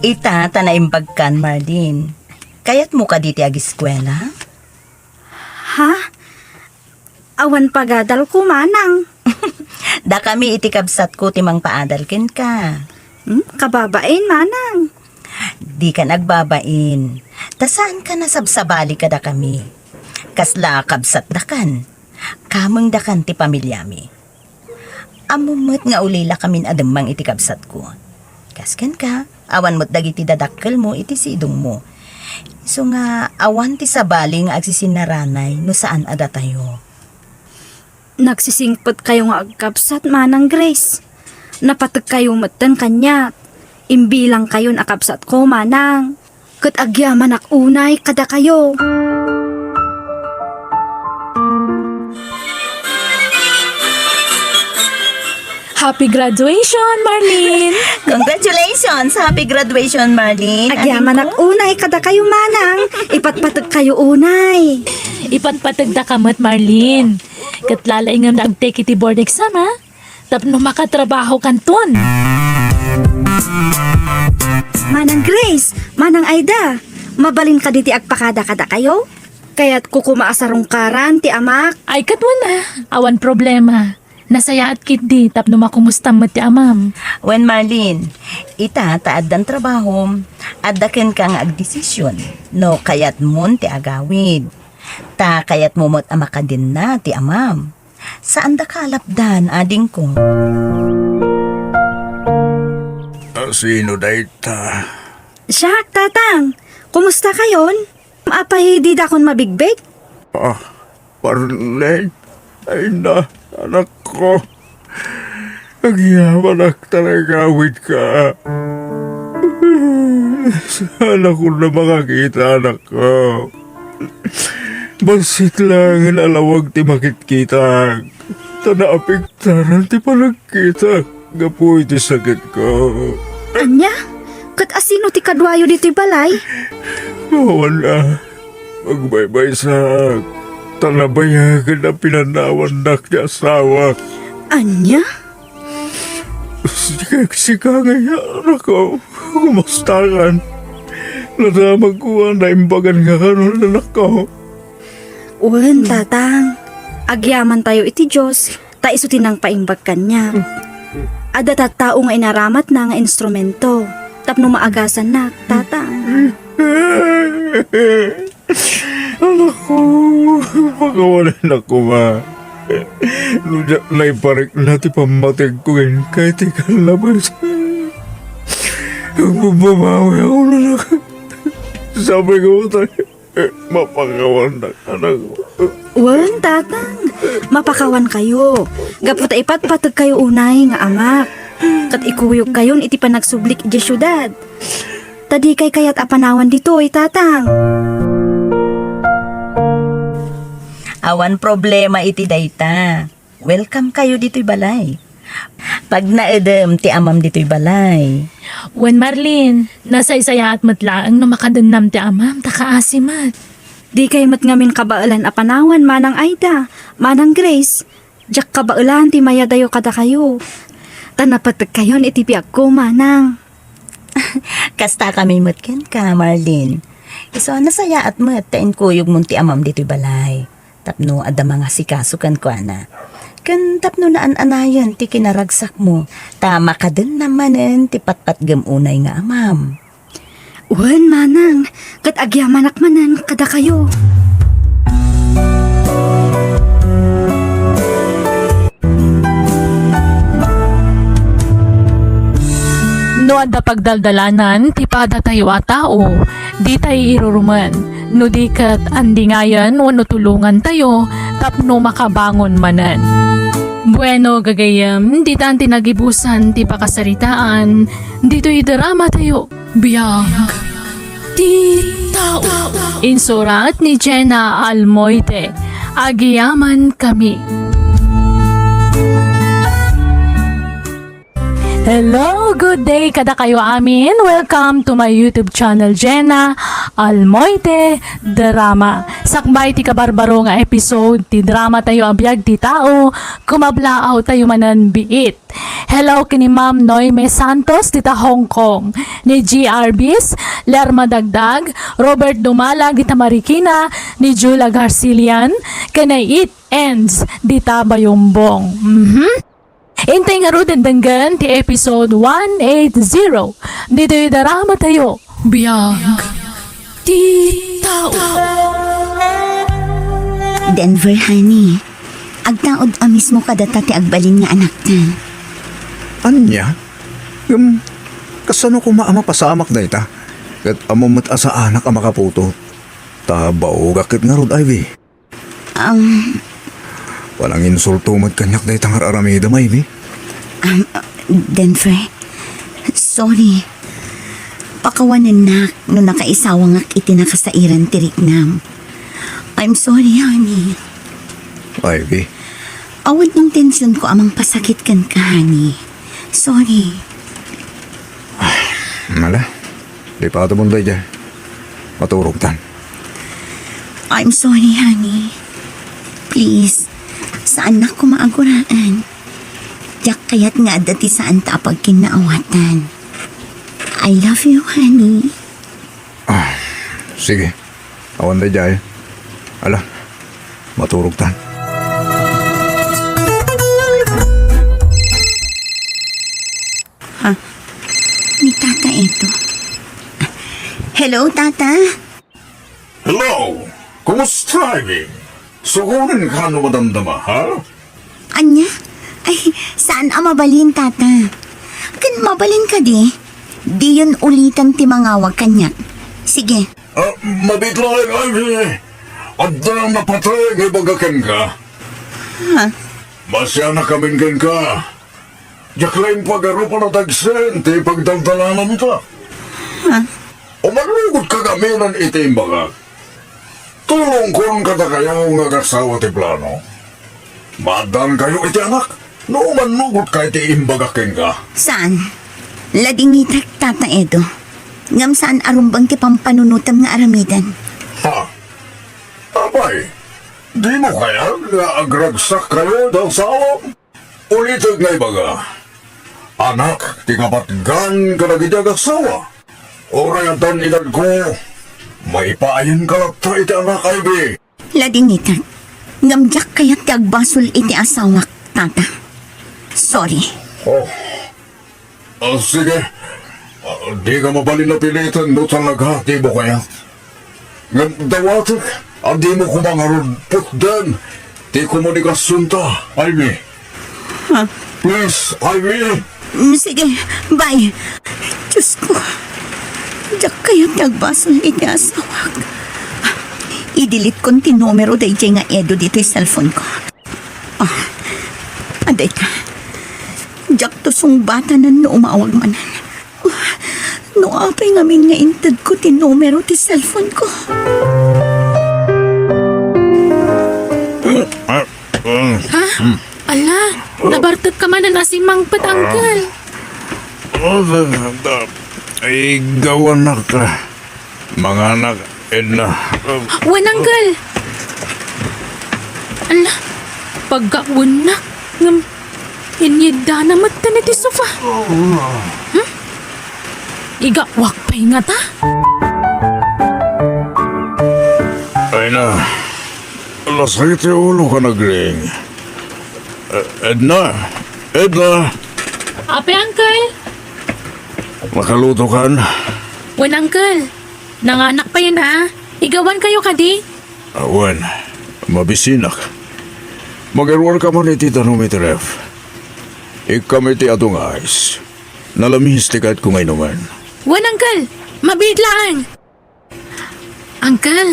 Ita, tanaimbagkan, Marlene. Kayat mo ka diti ag eskwela? Ha? Awan pagadal ko manang. Da kami iti kabsat ko timang paadalkin ka. Kababain manang. Di ka nagbabain. Tasaan ka nasabsabali ka da kami. Kasla kabsat dakan. Kamang dakan ti pamilyami. Amumot nga ulila kamin adamang iti kabsat ko. Kasken ka, awan mo't dagiti dadakkel mo iti sidong mo. So nga, awan ti sabali nga agsisinaranay no saan ada tayo. Nagsisingpot kayo nga agkapsat manang Grace. Napatag kayo matan kanya. Imbilang kayo nakapsat ko manang. Kat agyaman ak unay kada kayo. Happy graduation, Marlene! Congratulations! Happy graduation, Marlene! Agyaman ak unay kada kayo manang. Ipatpatag kayo unay. Ipatpatagda kamat, Marlene. Katlalay nga nag-take iti board exam, ha? Tapno makatrabaho kanton. Manang Grace, manang Aida. Mabalin ka diti agpakada kada kayo. Kaya't kukumaasarong karan ti amak. Ay, katwan na. Awan problema. Nasaya at kiti, tapno makumustam mo ti amam. When Marlene, ita taad dan trabaho, adaken ka nga agdesisyon, no kayat mon ti agawid. Ta kayat mumot amaka din na ti amam. Saan da kalapdan ading ko? Sino dayta? Siyak, tatang. Kumusta kayon? Apay di dakon mabigbig? Ah, Marlene. Ay na, anak ko. Nagyaman ak talaga awit ka. Sana ko na makakita, anak ko. Basit lang alawag ti makikita. Tanaapiktaran ti panagkita. Gapoy ti sakit ko. Anya? Kat asino ti kadwayo diti balay? Wala. Magbaybay sa tanabayagan na pinanawan na ni asawa. Anya? Sika ngayon ako. Kumusta kan? Naramag ko na imbagan nga kanon anak ko. Uwan, tatang. Agyaman tayo iti Diyos. Ta isutin ang paimbag kanya. Ada tattao nga inaramat na nga instrumento. Tapno maagasan na, tatang. Anak ko, pagawalan ako ma. Nudya na iparik na ti pamatig ko ngayon kahit ikang labas. Bumabawi ako na. Sabi ko tayo, Mapagawan na anak ko. Wan, tatang. Mapakawan kayo. Gapot ipatpatag kayo unay nga amak. Kat ikuyog kayon iti panagsublik iti syudad. Tadi kay kayat apanawan dito tatang. Awan problema iti dayta. Welcome kayo dito'y balay. Pag naedem ti amam dito'y balay. Wen Marlene, nasaysaya at matlaang no makadannam ti amam, takaasimat. Di kay mat ngamin kabailan apanawan manang Aida, manang Grace. Jak kabailan ti mayadayo kada kayo. Tanapatag kayon iti piag ko manang. Kasta kami matken ka, Marlene. Iso nasaya at mat tain kuyog mo ti amam dito'y balay. Tapno ada mga sikasukan ko ana. Kan tapno na anayan ti kinaragsak mo. Tama ka din namanen ti patpatgam unay nga amam. Wan manang, kat agyamanak manan kada kayo. No adda pagdaldalanan, ti pada tayo a tao, di tayo iruruman. No di kat andi ngayon, wano tulungan tayo, tapno makabangon manan. Bueno, gagayam, di tan tinagibusan, ti pakasaritaan, dito'y drama tayo. Biyag, ti tao. Insurat ni Jenna Almoite, Agiyaman Kami. Hello, good day kada kayo amin. Welcome to my YouTube channel, Jenna Almoite Drama. Sakbay ti kabarbaro nga episode, ti drama tayo abiyag ti tao, kumablaaw tayo manan biit. Hello kini Ma'am Noime Santos dita Hong Kong, ni GRBs, Lerma Dagdag, Robert Dumalag dita Marikina, ni Jula Garcilian, kanay It Ends dita Bayumbong. Intay nga ro danggan ti episode 180. Dito yung darama tayo. Biyag. Ti tao. Denver, honey. Agtaod amis mo kadata ti agbalin nga anak ta. Anya? Kasano ko maama pasamak na ita? Kat amamat asa anak ang makaputo. Tabaw gakit nga rod, Ivy. Walang insulto magkanyak na itang aramida, Ivy. Denver, sorry. Pakawanan na no nakaisawang ak itinakasairan tiriknam. I'm sorry, honey. Ivy, Awad ng tensyon ko amang pasakit kan ka, honey. Sorry. mala. Di pa ito munday dyan. Maturog tan. I'm sorry, honey. Please, saan na ko maaguraan? Diyak kaya't nga dati saan ta pag kinaawatan. I love you, honey. Sige. Awan day dyan. Ala, maturog tan. Ni tata ito. Hello, tata? Hello! Kumusta, Ivy? Sugurin ka no madamdama, ha? Anya? Ay, saan ang mabalin, tata? Kan mabalin ka di? Di yun ulitan ti mangawag kanya. Sige. Mabitlang, Ivy. At na napatay ngay bagakan ka. Ha? Masya na kaminggan ka. Jaklain pagaro pa na tagsen, ti pagdaldalanan ta. Umalugod ka kaminan iti imbaga. Tulong kon kada kayo nga kasawa ti plano. Madan kayo iti anak, no manugod ka iti imbaga ken ka. Saan? Ladingitak, tata Edo. Ngam saan arumbang ti pampanunutam nga aramidan? Ha? Abay, di mo kaya nga agragsak kayo ng sawam? Ulitag nga ibaga. Anak, ti kapatgan ka na gidyag asawa. Orayatan edad ko, may paayin ka lang ta iti anak, Ivy. Ladingitak. Ngamjak kaya't ti agbasol iti asawak, tata. Sorry. Sige. Di ka mabalin na pilitan no talaga, di mo kaya? Dawatak, di mo kumangarod putdan. Di komunikasyon ta, Ivy. Please, Ivy. Sige, bye. Diyos ko. Diyak kaya't ti agbasol iti asawak. I-delete kong tinumero day nga Edo dito yung cellphone ko. Aday ka. Jak to sung bata na no umawag manan. No apay ngamin nga intad ko tinumero ti cellphone ko. Ala, nabartot ka man na nasimang patanggal. Ay, gawan na ka. Mga anak, Edna. Wan, Uncle. Ala, pagkawan na. Ngam, inyida na mata na ti sofa. Igawak pa nga ta. Ay na. Lasakit yung ulo ka nagring. Edna! Edna! Ape, Uncle. Makaluto ka na. Wan, Uncle. Nanganak pa yun ha. Igawan kayo kadi. Awan, mabisinak. Mag-erwar ka man iti tanometref. Ikam iti atong ayos. Nalamis ti kahit kung naman. Wan, Uncle. Mabidlaan. Uncle,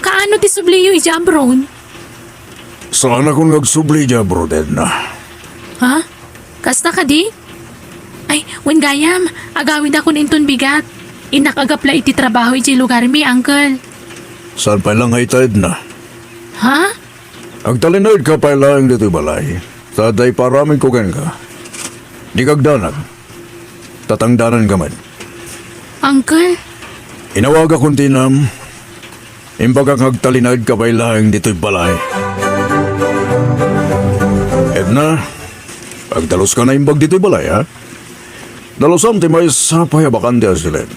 kaano ti subliyo ijabron? Saan akong nagsubli dya, bro, Edna? Ha? Kasta ka di? Ay, wan gayam. Agawid ako ninton bigat. Inakagapla iti trabaho iti lugar mi, Uncle. Saan pa lang ay Edna? Ha? Ang talinod ka pa lang dito balay. Taday paraming kuken ka. Di kagdanag. Tatangdanan ka man. Uncle? Inawag akong tinam. Imbaga kagtalinod ka pa lang dito'y balay. Edna, pagdalos ka na imbag dito'y balay, ha? Dalosam ti may sapay bakante asilin.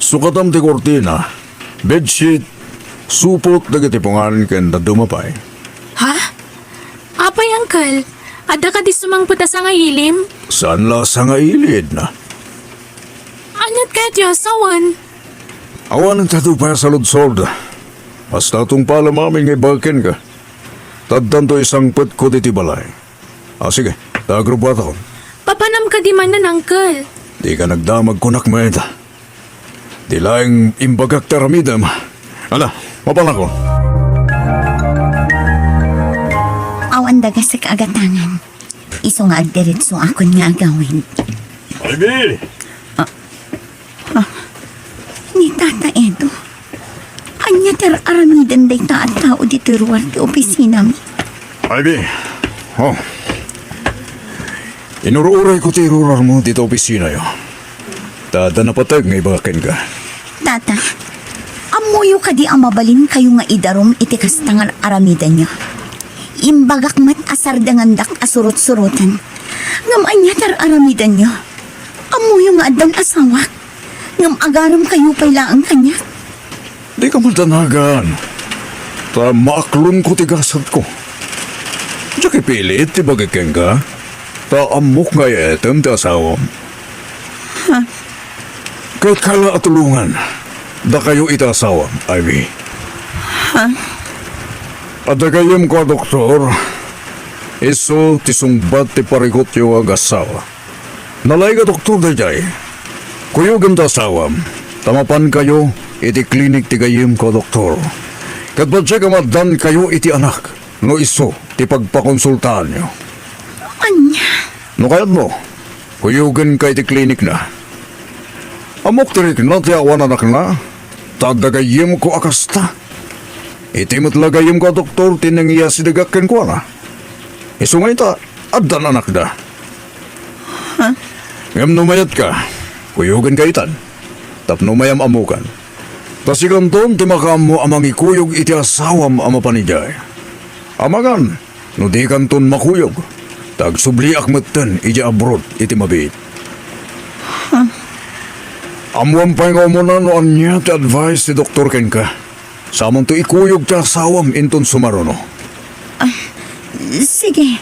Sukatam ti kortina, bedsheet, supot na kitipungan kenda dumapay. Ha? Apay, Uncle? Ada ka di sumangputa sa nga ilim? Saan la sa nga ilid na? Anyat kaya ti asawan? Awan ang tatupaya sa ludsord. Basta itong pala mamin ngay bakin ka. Taddan to isang put ko diti balay. Sige, tagrubat ako. Papanam ka di man nan, Uncle. Di ka nagdamag kunak maeda. Di laing imbagak taramidam. Ala, mapala ko. Awan daga sa kaagatangan. Iso nga diretso akon nga agawin. Ivy! Ni Tata Edo. Anya ter aramidan day ta at tao dito ruwar ti opisina mi. Ivy! Oh. Inuruuray ko ti rurar mo dito opisina yo. Tada na patag ngay bakin ka. Tata, amuyo ka di ang mabalin kayo nga idarom iti kastangan aramidan nyo. Imbagak mat asar dangandak asurot-surotan. Ngam anya ter aramidan nyo. Amuyo nga adang asawak. Ngam agaram kayo pailaan kanya. Di ka matanagan. Ta maaklon ko ti gasat ko. Diya kipilit ti bagakeng ka. Ta amok nga etem ti asawam. Kahit kala at tulungan, da kayo itasawam, Ivy. At da kayong ko, doktor, iso ti sungbat ti parigot yung agasawa. Nalay ka, doktor, da jay. Kuyo ganda asawam, tamapan kayo, iti klinik ti gayim ko, doktor. Kat ba siya kamadan kayo iti anak, no iso ti pagpakonsultahan nyo. Anya? No kayat mo, kuyugan ka iti klinik na. Amok tirik na ti awan anak na, tagdagayim ko akasta. Iti matlagayim ko, doktor, tinangiya si dagakken ko na. Isungay ta, adan anak da. Ngam numayat ka, kuyugan ka itan, tapno mayam amukan. Tasigan ton, timakam mo amang ikuyog iti asawam ama panijay. Amagan, no di kan ton makuyog, tagsubli akmatan iti abroad iti mabit. Amuan pa nga mo na noan niya ti advice ti Dr. Kenka. Samang to ikuyog ti asawam inton sumarono. Sige.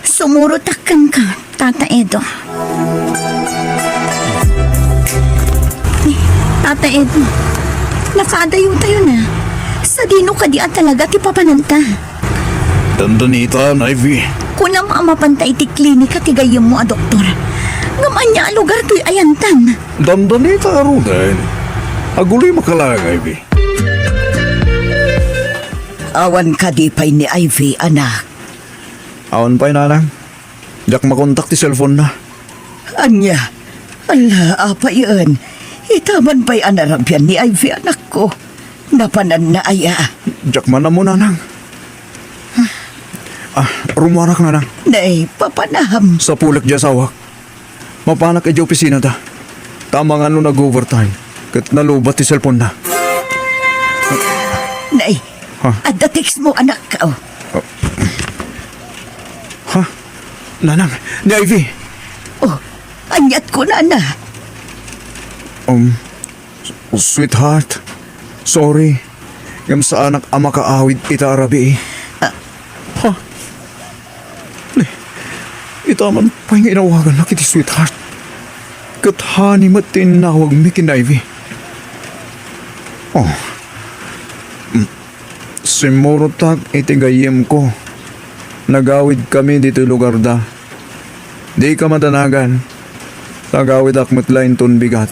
Sumurutakan ka, Tata Edo. Tata Edo, nakaadayo tayo na. Sa dino ka di at talaga ti papananta. Dandanita, Ivy. Kunam ang mapantay ti klinika ti gayam mo a doktor. Ngaman niya ang lugar to'y ayantan. Dandanita, Ruden. Aguloy makalang, Ivy. Awan ka di pa'y ni Ivy, anak. Awan pa'y nanang. Diyak makontak ti cellphone na. Anya, ala, apa yun? Itaman pa'y anarabyan ni Ivy, anak ko. Napanan na aya. Diyak man na mo nanang. Rumuarak nanang. Nay, papanaham. Sa pulak dya sawak. Mapanak ay opisina ta. Tama nga no nag-overtime. Kat nalubat ti cellphone na. Nay, Ha? adda text mo, anak ka. Oh. Ha? Nanang, ni Ivy. Oh, anyat ko na na. Sweetheart. Sorry. Ngam sa anak ama kaawid ita arabi eh. Ha? Ita man pa yung inawagan na kiti sweetheart. Kathani matinawag mi kin Ivy. Oh. Simurotag itigayim ko. Nagawid kami dito lugar da. Di ka matanagan. Nagawid akmatlain ton bigat.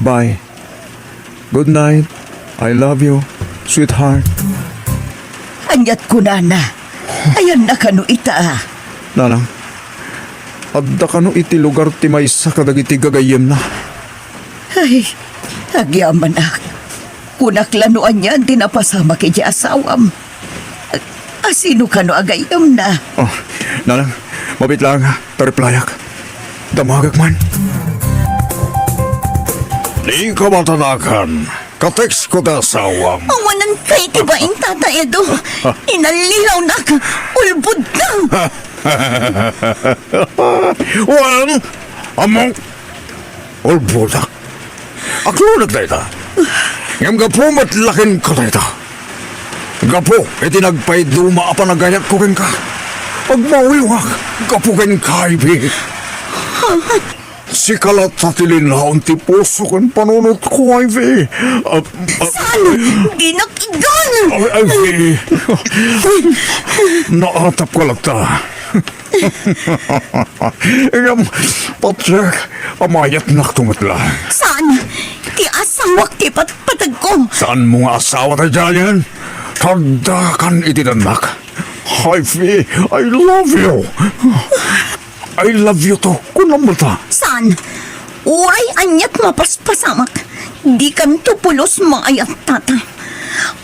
Bye. Good night. I love you, sweetheart. Anyat ko na na. Ayan na kanu ita. Nanang, adda ka no iti lugar ti may sa kadagiti gagayem na. Ay, agyaman ak. Kunaklanuan yan, tinapasama kay di asawam. Asino ka no agayam na? Oh, nanang, mabit lang ha, tariplayak. Damagag man. Di ka matanakan. Kateks ko da sawam. Awanan kay tibaing tata Edo. Inalilaw na ka. Ulbud ka. Wan, among ulbudak. Aklunak na ita. Ngam gapo matlakin ka na ita. Gapo, iti nagpay duma apa nagayat ko ken ka. Pagmawiwak, gapo ken ka, Ivy. Si kalat sa tilinhaon ti puso ken panunot ko, Ivy. Di nakigan. Ivy. Naatap ko lang ta. Ngam, patsek, amayat na tumatla. Saan? Ti asawak ti patag ko. Saan mo nga asawa tayo dyan? Tagdakan itinanak. Ivy, I love you. I love you to. Kunam mo ta. Saan? Uray anyat mapaspasamak. Di kan tupulos maayat tata.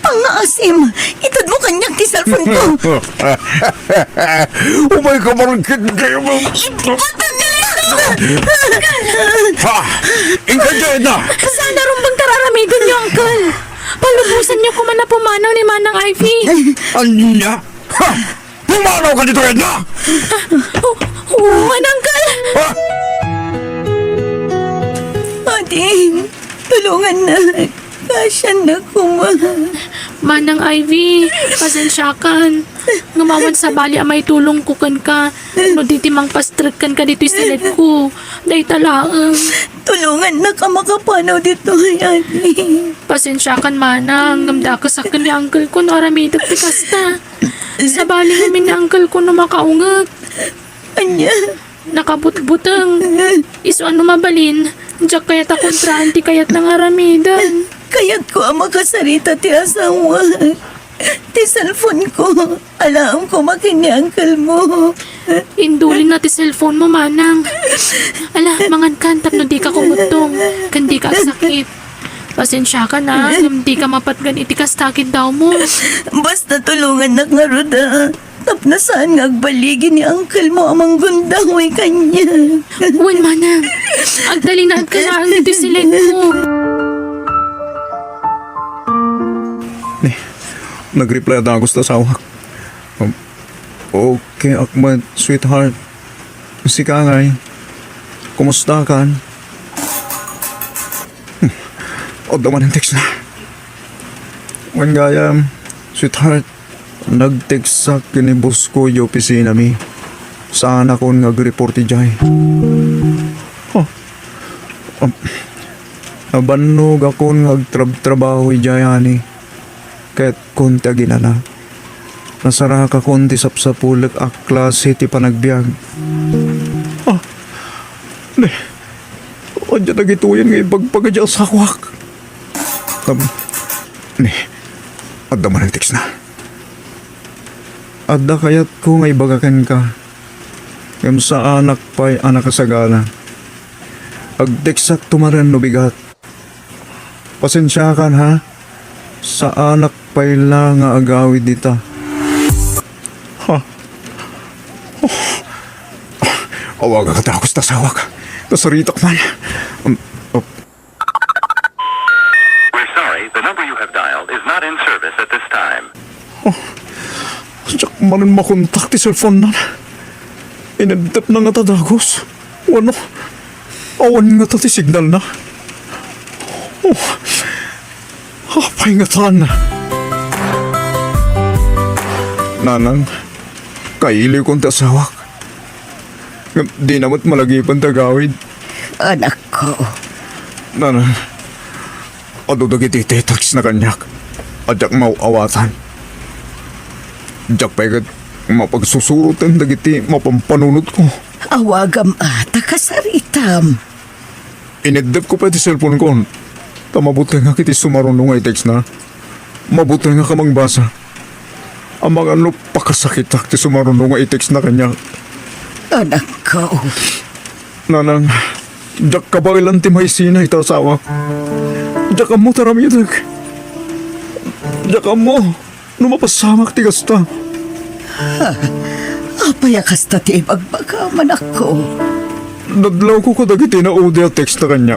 Pangaasim, itad mo kanyak ti cellphone ko. Umay ka marangkit kayo mo. Ha! Ingka dyan na! Sana rumbang tararamidon niyo, Uncle. Palubusan niyo kuman na pumanaw ni Manang Ivy. Anya? Ha! Pumanaw ka dito, Edna! Oo, Uncle. Ha? Ading, tulungan na. Kasya na kuma. Manang Ivy, pasensyakan. Ngumawan sa bali amay tulong ko kan ka. No diti mang pastrek kan ka dito isilet ko. Day talaang. Tulungan na ka makapanaw dito, Ate. Pasensyakan manang. Ngamda ka sa ni uncle ko no aramidag ti kasta. Sa bali namin ni uncle ko no makaungat. Anya, Nakabutbutang. Iso ano mabalin. Diyak kayat akontraan ti kayat ng aramidan. kaya't ko ang makasarita ti asawa. Ti cellphone ko. Alam ko makini uncle mo. Indulin na ti cellphone mo, manang. Ala, mangan kan, tapno di ka kumutong. Kan di ka sakit. Pasensya ka na, di ka mapatgan itikastakid daw mo. Basta tulungan na nga Ruda. Tap na saan nga agbaligi ni uncle mo amang gundahoy kanya. Uwan, manang. Agdali na ka na ang dito sila mo. Nag-reply na ako sa asawa. Okay, Akmat, sweetheart. Si Kangay. Kumusta ka? O daman ang text na. Wan gaya, sweetheart. Nag-text sa kinibus ko yung opisina mi. Saan ako nag-report jay. Nabanog ako nagtrabaho jay, honey. Kahit konti ginana. Nasara ka konti sapsapulak ak klase ti panagbiag. Ne. O dyan nagituyan nga ibagpaga dyan sa kwak. Ne. Adda man ang text na. Adda kayat ko nga ibagakan ka. Ngam sa anak pa'y anak kasagana. Agdeksak tumaran no bigat. Pasensya kan ha. Sa anak pa'y lang nga agawid dita. Ha? Awag ka takos ta sawak. Kasaritak man. We're sorry, the number you have dialed is not in service at this time. Siyak manin makontak ti cellphone na. Inedtap na nga tadagos. Ano? Awan nga ta ti signal na. Apay nga taan na. Nanang, kaili kong tasawak. Di namat malagi pang tagawid. Anak ko, Nanang, ado dagiti tetex na kanyak. Adyak mauawatan. Adyak paigat mapagsusurutan dagiti mapampanunod ko. awagam ata kasaritam. Inedep ko pa ti cellphone ko. Tamabuti nga kiti sumarunong ay text na. Mabuti nga kamang basa. Ang mga ano pakasakit ti sumarunong ay text na kanya. Anak ko, Nanang, dak ka ba ilan ti may sinay ta asawa? Dak ka mo taramidag. Dak ka mo, numapasamak ti gasta. apayakas ta ti ibagbagaman ako. Nadlaw ko dagiti na audio text na kanya.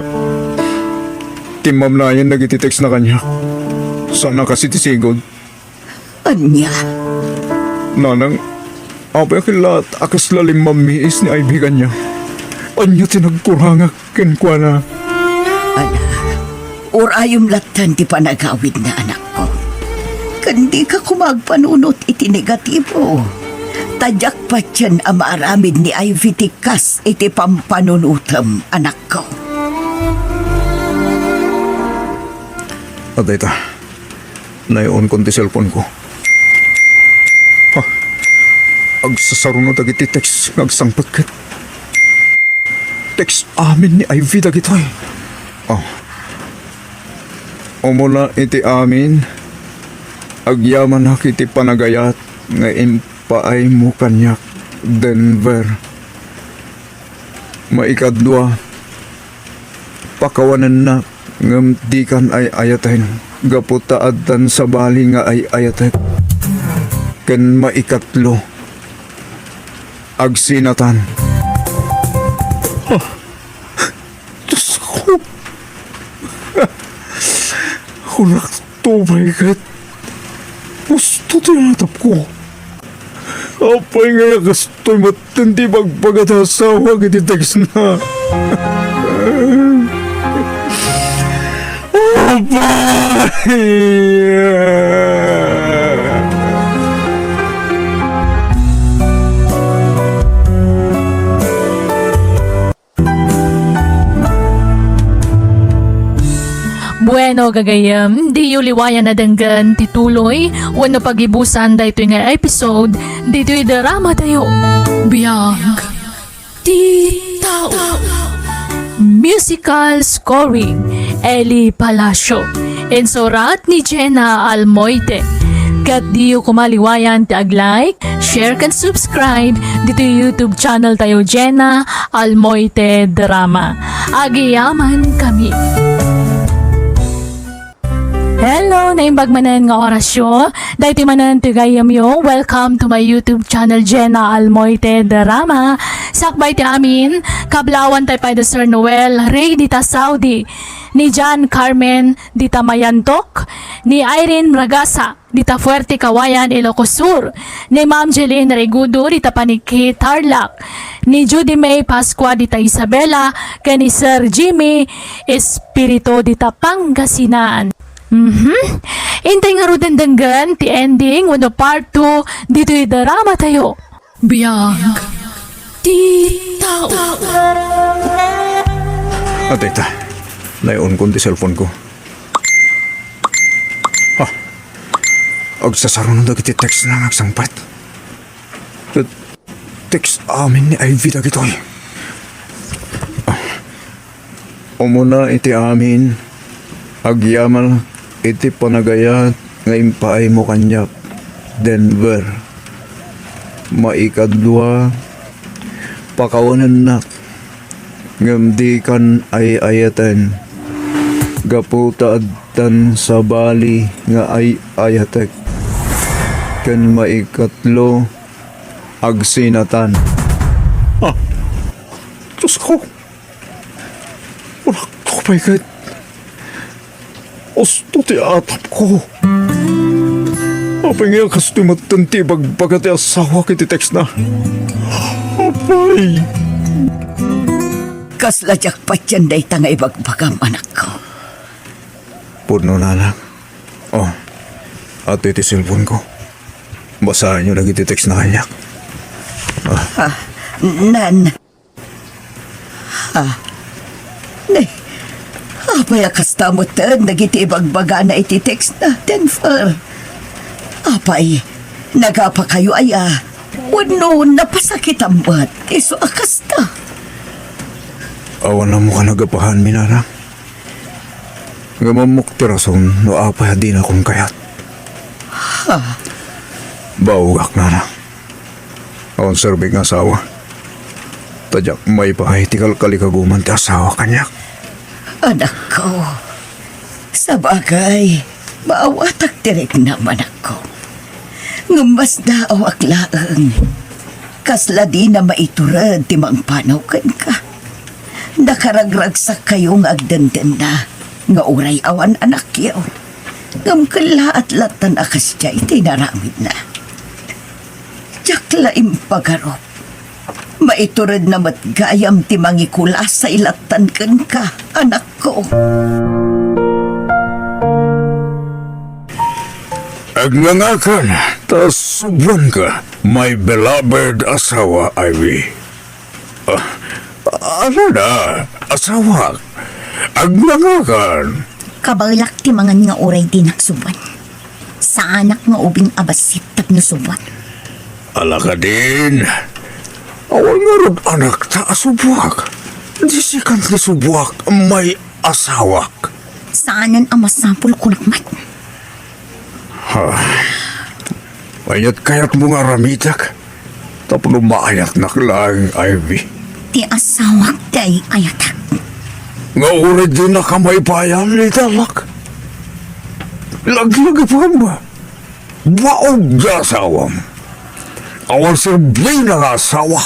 Timam na yan dagiti text na kanya. Sana kasi ti sigod. Anya, Nanang, apay kilat akas lalim mamiis ni aibigan niya. Anya tinagkurangak kenkwa na. urayom latan ti panagawid na anak ko. Kandi ka kumagpanunot iti negatibo. Tadyak pa tiyan ang maaramid ni Ivy tikas iti pampanunutam, anak ko. At ita, naion kon ti cellphone ko. Ha, agsasarunod dagiti text ngagsangpot ket. Text amin ni Ivy dagitoy. Oh. Umula iti amin, agyaman na kiti panagayat nga impaay mo kanyak Denver. Maikadwa, pakawanan na ngam di kan ay ayaten. Gaputaadan sa bali nga ay ayaten. Ken maikatlo, agsinatan. Diyos ko. Hulak to, my God. Gusto tinatap ko. Apay nga gasto'y matindi magpagatasawa kiti text na. Apay! Bueno, gagayam, di yuliwayan na danggan tituloy, wano pagibusan da ito nga episode, dito drama tayo. Biyag, di tao. Musical scoring, Eli Palacio, insurat ni Jenna Almoite. Kat di yu kumaliwayan ti ag-like, share kan subscribe dito YouTube channel tayo Jenna Almoite Drama. Agiyaman kami. Hello, naimbag manan nga orasyo. Dahiti manan tigayam yo. Welcome to my YouTube channel, Jenna Almoite Drama. Sakbay ti amin, kablawan tayo pa Sir Noel Rey dita Saudi. Ni John Carmen dita Mayantok. Ni Irene Ragasa dita Fuerte Kawayan, Ilocos Sur. Ni Ma'am Jeline Regudo dita Paniki, Tarlac. Ni Judy May Pascua dita Isabela. Kay ni Sir Jimmy Espirito dita Pangasinan. Intay nga rudan danggan ti ending wano part 2 dito drama tayo. Biyag ti tao. At ita, naion ko ti cellphone ko. Ha, agsasarunod dagiti text na nagsangpat. Text amin ni Ivy dagitoy. Umuna iti amin, agyaman iti panagayat Ngayon paay mo kanyak, Denver. Maikadwa, pakawanan na. Ngamdi kan ay ayatan. Gaputaadtan sa bali nga ay ayatek. Kan maikatlo, agsinatan. Diyos ko. Wala ko pa ikit. Osto ti atap ko. Apay nga kas tumatanti bagbagat ti asawa kiti text na. Apay. Kasla jakpat yan day tanga ibagbagam anak ko. Puno na lang. Oh, at iti cellphone ko. Basahin nyo lagi ti text na kanyak. Nan. Ne. Apay akas tamutan nagiti ibagbaga na iti text na Denver. Apay, nagapa kayo ay wano napasakit ang buhat. Iso akas ta. Awan na mo ka nagapahan, minarang. Gamamok ti rason no apay di na kong kayat. Baugak na na. Awan serbing asawa. Tadyak may pahay tikal kalikaguman ti asawa kanyak. Anak ko, sa bagay, maawatak direk naman ako. Ngumas na awak laang. Kasla di na maiturad ti mang panaw ka. Nakaragragsak kayong agdandan na nga uray awan anak yaw. Ngamkala at latan akas siya iti naramid na. Jakla impagarop. Maiturad na matgayam ti mangikula sa ilatan kan ka, anak ko. Agnangakan, tas subwan ka, my beloved asawa, Ivy. Ano na, asawa? Agnangakan. Kabalak ti mangan nga oray di naksuban. Sa anak nga ubing abasit tapno suban. Ala ka din. Awal nga rin anak ta asubwak. Di sikan ti subwak may asawak. Saanan ang masapul kunakmat? Mayat kayat mo nga ramitak. Tapno maayat naklang, Ivy. Ti asawak day ayatak. Nga uri din na kamay bayan ni talak. Lagi-lagi pa ba? Baog na asawam. Awal sabi na nga asawa.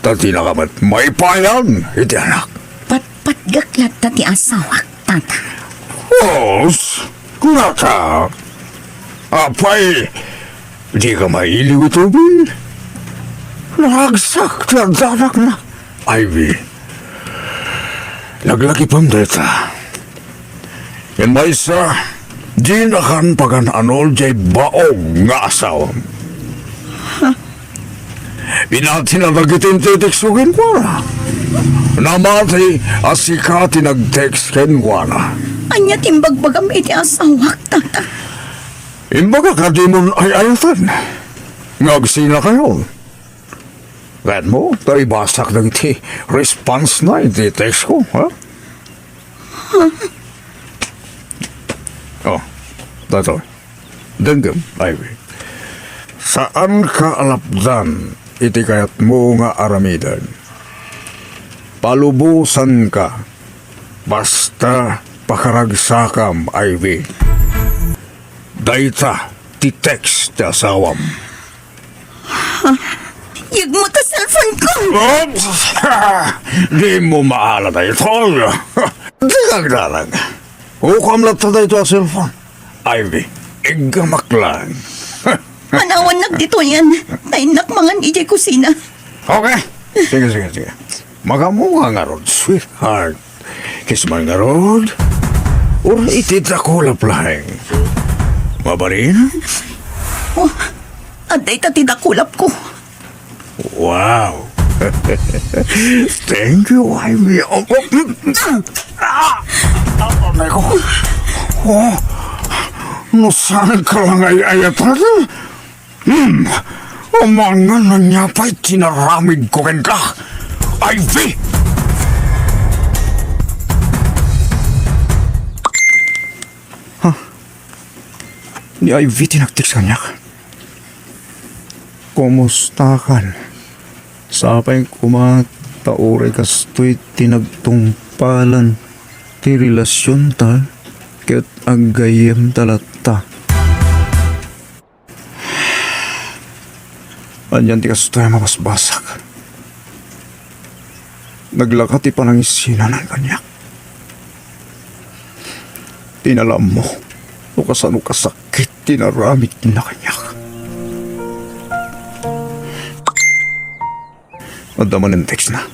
Tati na kamat may bayan, iti anak. Patgaklat ta ti asawak, tata. Os, kunata. Apay, di ka mailiw ito, Bin. Nagsak na danak na. Ivy, naglaki pang deta. Yan may isa, di na kan pagan anol jay baog nga asawam. Pinati na nagitin titiksugin ko na. Namati asikati nag-text ken ko na. Anya timbagbagam iti asawak, tata. Imbaga ka di mo ay ayatan. Ngagsina kayo. Gan mo, tayo basak ng ti response na iti text ko, ha? Oh, dato. Denggam, Ivy. Saan ka alapdan iti kayat mo nga aramidan? Palubusan ka. Basta pakaragsakam, Ivy. Dayta, ti text ti asawam. Yag mo ta cellphone ko! Oops! Di mo maala na ito. Di kang dalag. Hukam lang ito ito ang cellphone. Ivy, igamak lang. Manawan nagdito yan. Tainak mga ijay kusina. Okay. Sige. Magamunga nga rod, sweetheart. Kisman nga rod. Or ititrakulap lang. Mabarin? Oh, aday ta tidakulap ko. Wow. Thank you, Ivy. Ko. Oh, nasan ka lang ay ayatan? Umangan na niya pa'y tinaramid ko ken ka. Ivy! Ni Ivy tinagtik sa kanya. Kumusta kan? Sapay kumataore kastoy tinagtungpalan ti relasyon ta ket agayem talata. Anyan ti kastoy mabasbasak. Naglakat ti panangisinan ng kanya. Tinalam mo o kasano kasakit tinaramit na kanya. Madaman ng text na.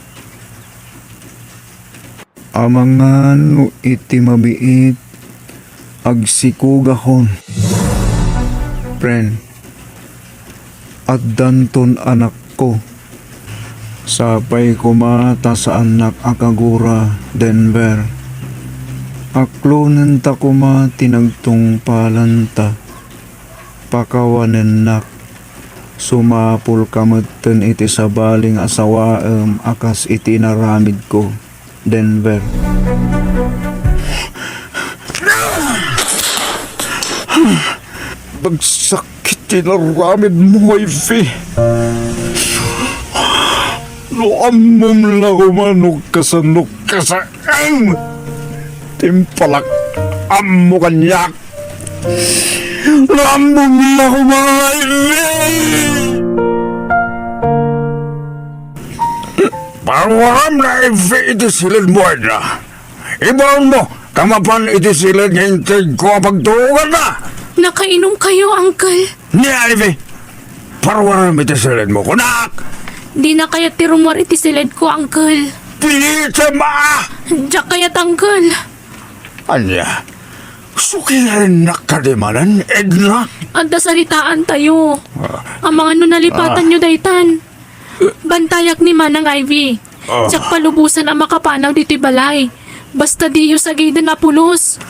Amangan iti mabiit agsikugahon. Friend, at danton anak ko. Sapay kumata sa anak akagura Denver. Aklonen ta kuma tinagtong palanta. Pakawanen nak. Sumapul kameten iti sabaling asawaem akas iti naramid ko Denver. Bagsakit tinaramid mo, Ivy. Luamom lang umanok kasaan. Timpalak amo kanyak. Luamom lang umanok, Ivy. Pawaram na Ivy iti silid mo na. Ibaon mo, kamapan iti silid nga intay ko pagtuugan na. Nakainom kayo, Uncle. Ni Ivy, pawaram iti silid mo, kunak. Di na kaya tirumwar iti silid ko, Uncle. Pilita ma! Diyak kaya't, Uncle. Anya, sukihan na kadimanan, Edna. Anda salitaan tayo. Ang mga nalipatan nyo, daytan. Bantayak ni Manang Ivy. Tsak palubusan ang makapanaw dito'y balay. Basta di yung sagay na pulos.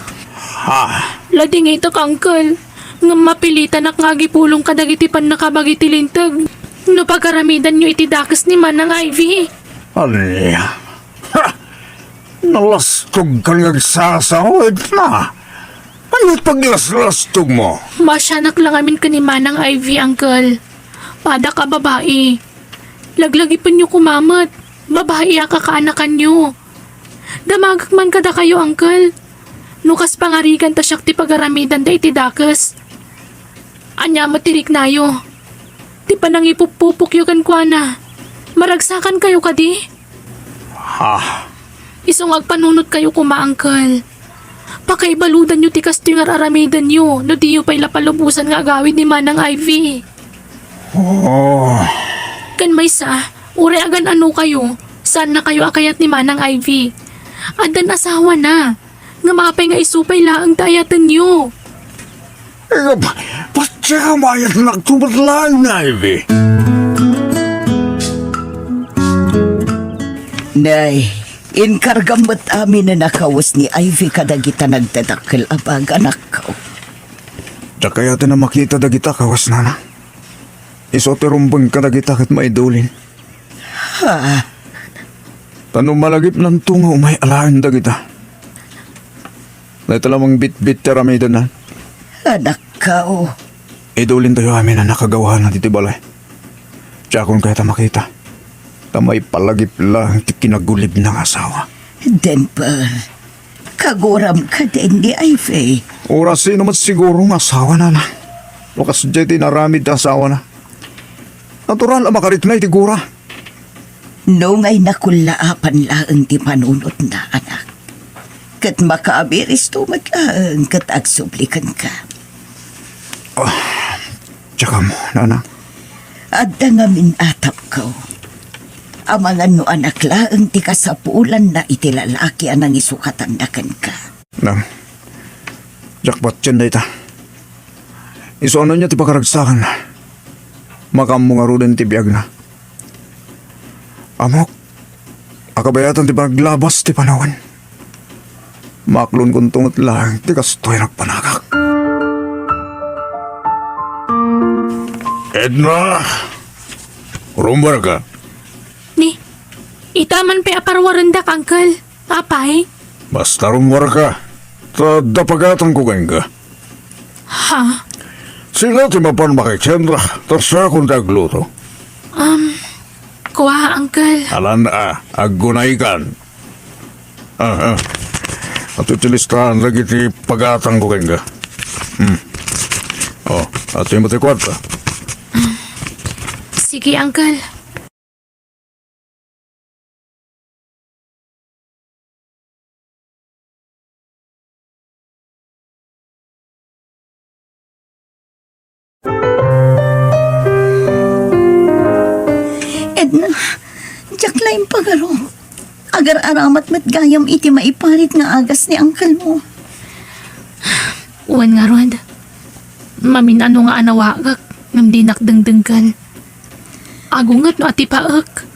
Lading ito, Uncle. Nga mapilitan ak nga gipulong kadagiti pan nakabagiti lintag. No pagkaramidan nyo iti dakas ni Manang Ivy. Anya, nalastog ka nagsasawid na. Ano paglaslastog mo? Masyanak lang amin ka ni Manang Ivy, Uncle. Pada ka babae. Laglagi pa nyo kumamat. Babae ang kakaanakan nyo. Damagak man kada kayo, Uncle. Nukas pangarigan ta siyak ti pagaramidan da iti dakas. Anya matirik nayo. Ti panang ipupupok yu kan kwa na. Maragsakan kayo kadi. Isungag panunot kayo kuma, Uncle. Pakaibaludan nyo ti kasto yung aramidan nyo. No di yung pa'y lapalubusan nga agawid ni Manang Ivy. Kan may sa, ure agan ano kayo. Saan na kayo akayat ni Manang Ivy? Adan asawa na. Nga mapay nga isupay laang dayatan nyo. Ba't siya mayat nagtumadlaan na, Ivy? Nay, inkargamot amin na nakawas ni Ivy kadagita nagtadakil abag anak ko. Da kaya na makita dagita kawas na na. Isoterumbang kadagita kat maidulin. Tanong malagip ng tunga umay alahan dagita. Dahil lamang bit-bit teramidan na. Anak ko. Idulin tayo amin na nakagawahan ng titibalay. Tiya kung kaya ta makita. Tamay palagip lang ti kinagulib ng asawa. Denver, kaguram ka din ni Ivy. Orasin naman siguro ng asawa na na. Lukas dyan naramid na asawa na. Natural ang makarit na itigura. Noong ay nakulaapan lang ti panunot na anak. Kat makaabiris to mag-aang kat agsublikan ka. Tsaka mo, nana. At nga minatap ko. Ang mga no anak lang ti kasapulan na itilalaki anang isukatan na kan ka. Nang, jackpot dyan na ita. Isuanan niya ti pakaragsakan na. Makam mo nga rudin ti biyag na. Amok, akabayatan ti paglabas ti panawan. Maklon kong tungot lang ti kastoy nagpanagak. Edna! Rumbar ka? Ni, itaman pa aparwarandak, Uncle. Apay? Basta rumbar ka. Tadapagatan ko kain ka. Ha? Sila ti mapan makikendra. Tarsa kung tagluto. Kuha, Uncle. Alan agunay kan. At itilistahan lagi ti pagatang ko ka. At yung mati kwarta. Sige, Uncle. Edna, jak lain pagaro. Agar aramat mat gayam iti maiparit nga agas ni angkal mo. Uwan nga, Rod. Maminano nga anawagak ngam dinak dengdengkan. Agungat no ati paak.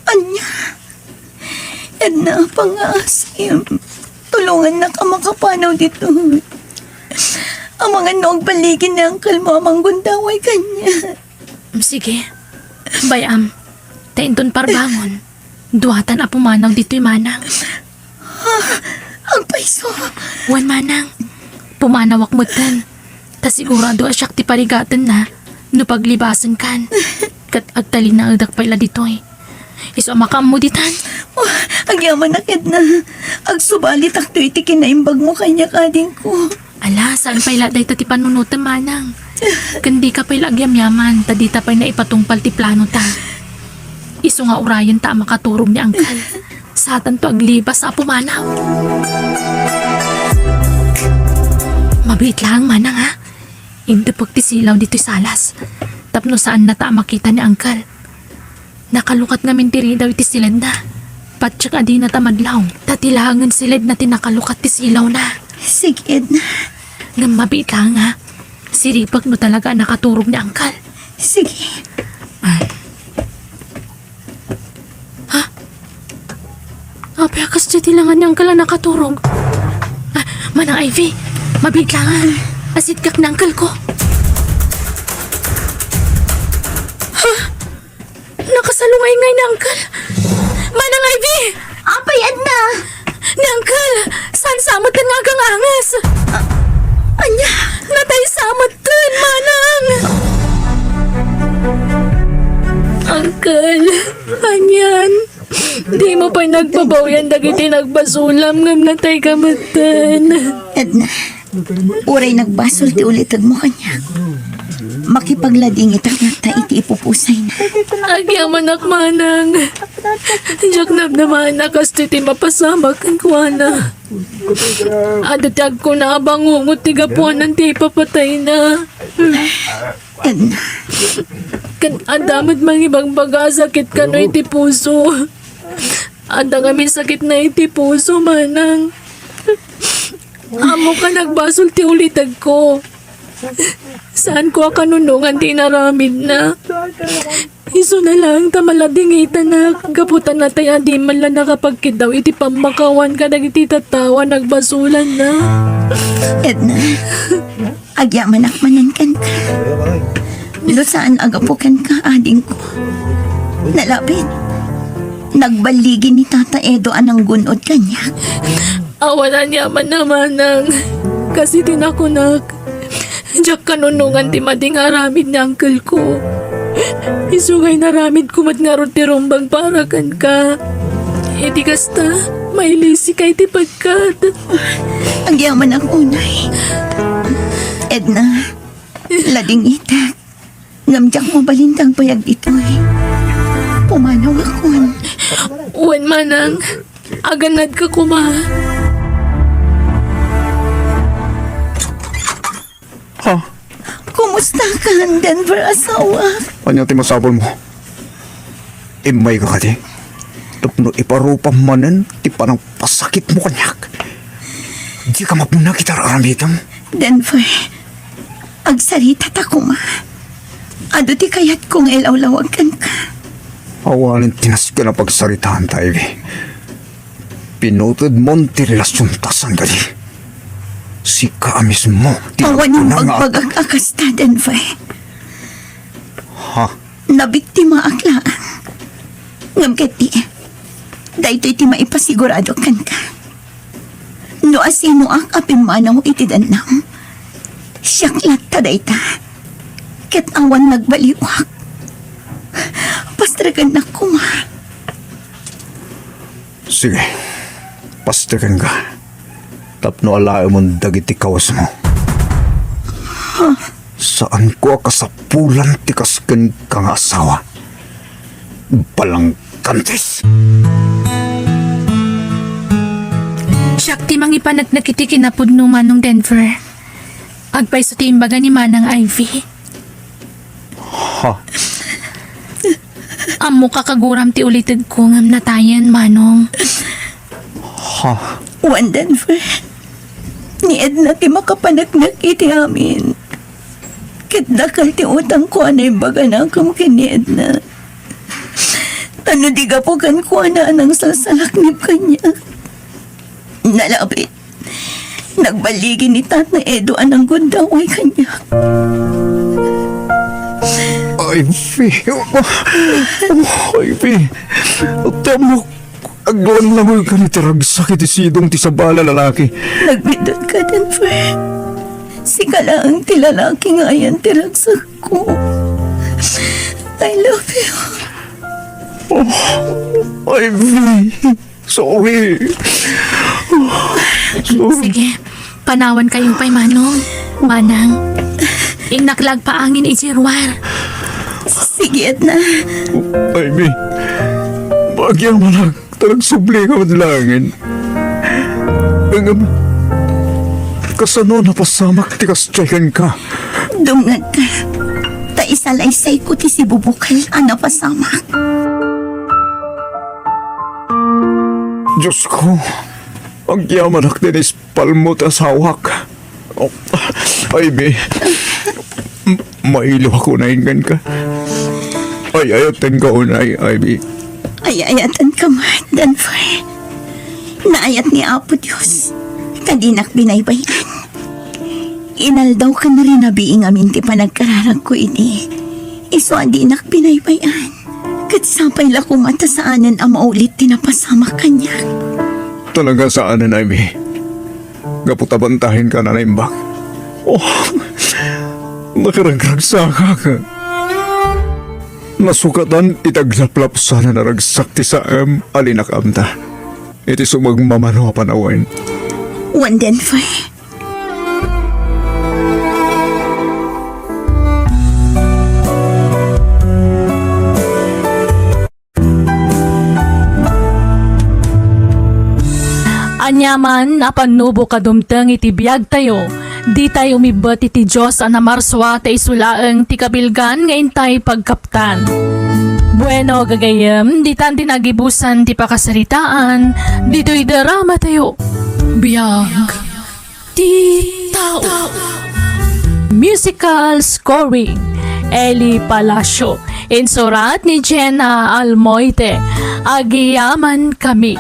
Anya, Edna, pangasim. Tulungan na ka makapanaw dito. Ang mga noong paligid ni angkal mo amang gundaway kanya. Sige. Bayam. Tainton parbangon. Duhatan a pumanaw dito'y manang. Ang paiso. Wan manang. Pumanawak mo tan. Ta sigurado asyak ti parigatan na. No paglibasan kan. Kat agtalin na agdak pala dito'y. Iso amakam mo ditan. Agyaman na Edna. Agsubalit akto iti kinaimbag mo kanya kading ko. Ala, saan pala day ti panunutan manang? Kandi ka pala agyam-yaman. Tadita pa'y naipatungpal ti plano ta. Iso nga urayan ta makaturog ni angkal. Satan to aglibas sa pumanaw. Mabait lang manang ha. Hindi pagtisilaw dito'y salas. Tapno saan na ta makita ni angkal. Nakalukat namin tiri daw iti silad na. Patsyak adi na tamadlaw. Tatilangan silad na tinakalukat ti silaw na. Sige, Edna. Nga mabait lang ha. Siripag no talaga nakaturog ni angkal. Sige. Apiakas dyan tilangan ni angkal na nakaturog. Manang Ivy, mabiglangan. Asit kak na angkal ko. Nakasalungay ngay ni angkal. Manang Ivy! Apay, Edna! Ni angkal, saan samot kan nga kang angas? Anya! Natay samot kan, manang! Angkal, anyan. Di mo pa nagbabawian dagiti nagbasulam ngam natay kamatan. Edna, uray nagbasol ti ulitag mo kanya. Makipaglading itaknata iti ipupusay na. Agyaman manang. Diyak naman nakas titi mapasamak ang kuwana. Adatag ko na bangungot tigapuan ng ti papatay na. Edna, Kan adamat mga ibang baga sakit ka no iti puso. Anda kami sakit na iti puso manang. Amo ka nagbasol ti ulitag ko. Saan ko kanunungan di naramid na? Iso na lang tamaladingitan na kaputan na tayo di man lang nakapagkid daw iti pamakawan ka nag iti tatawa nagbasulan na. Edna, agyaman akmanan kan ka. No saan agapukan ka, ading ko. Nalapit. Nagbaligin ni Tata Edo anang gunod kanya. Awalan yaman naman ng kasi tinakunak. Diyak kanunungan ti mading aramid ni uncle ko. Isugay naramid kumat nga ron ti rumbang parakan ka. E di kasta, may lisi kay ti pagkat. Agyaman ang unay. Edna, lading itak. Ngamjak mo balintang payag dito eh. Pumanaw ako. Uwan manang, aganad ka kuma. Kumusta ka, Denver asawa? Ano ti masabol mo? Imay ka kati. Tapno iparupa manen, ti panang pasakit mo kanyak. Di ka mapuna kita raramitam. Denver, agsarita ta kuma. Ado ti kayat kong ilawlawagan ka. Awanin tinas ka na pagsaritaan tayo eh. Pinutod mo ti relasyon tasan gali. Si ka mismo. Awan yung pagbagag-akas ta, Denver. Ha? Nabiktima aklaan. Ngam kati, dahito iti maipasigurado kan ka. No asino ang apin manaw iti danam. Siyak lat ta dayta. Ket awan nagbaliwak. Pastragan na ko, ma. Sige, pastikan ka. Tapno alayo mong dagiti kawas mo. Saan ko kasapulan tikasken kang asawa? Balang kantis. Siyak ti mangipanag nakiti kinapudno manong Denver. Agpay sa timbaga ni Manang Ivy. Ha? Amo kakaguram ti ulitid ko ngam natayan, Manong. Ha? Wan Denver. Ni Edna ti makapanagnak iti amin. Ket dakal ti utang ko anay baga na kam kini Edna. Tano di gapugan ko na anang sasalaknip kanya. Nalabit. Nagbaligi ni Tatna Edo anang gundaway kanya. Ivy. Ivy. Tamo. Aglang langoy ka ni taragsakit isidong ti sabala lalaki. Nagbidot ka, Denver. Si Kalaang ti lalaki nga yan tiragsak ko. I love you. Ivy. Sorry. Sige, panawan kayong pay, Manong. Manang, inaklag pa angin ijirwar. Sige, Edna. Ivy. Bagyan mo lang. Talagsubli ka madlangin. Ang kasano na pasamak tikasyakan ka. Dungag ka. Ta isalaysay ko ti si Bubukal ana pasamak. Diyos ko. Ang yaman ak din is palmot asawak. Oh, Ivy. Mailo ako na ingan ka. Ay, ayatin ka unay, Ivy. Ayayatan ka nga, Denver. Naayat ni Apo Diyos. Kadinak binaybayan. Inaldaw ka na rin nabiing amin ti panagkararag ko ini. Iso adinak binaybayan. Katsapay la kumata saanan ang maulit tinapasama kanya. Talaga saan na, Ivy? Gaputabantahin ka na naimbak. Oh, nakaragragsaka ka. Nasukatan itaglaplap sana naragsak ti sa alinak amta. Iti sumagmamano panawain. One Denver. Anyaman na panubo kadumteng iti biyag tayo. Di tayo umibot iti Diyos ana marswa ta isulaeng ti kabilgan nga intay pagkaptan. Bueno gagayem, di tan tinagibusan ti pakasaritaan, dito'y drama tayo. Biyag ti tao. Musical scoring, Eli Palacio. Insurat ni Jenna Almoite. Agiyaman kami.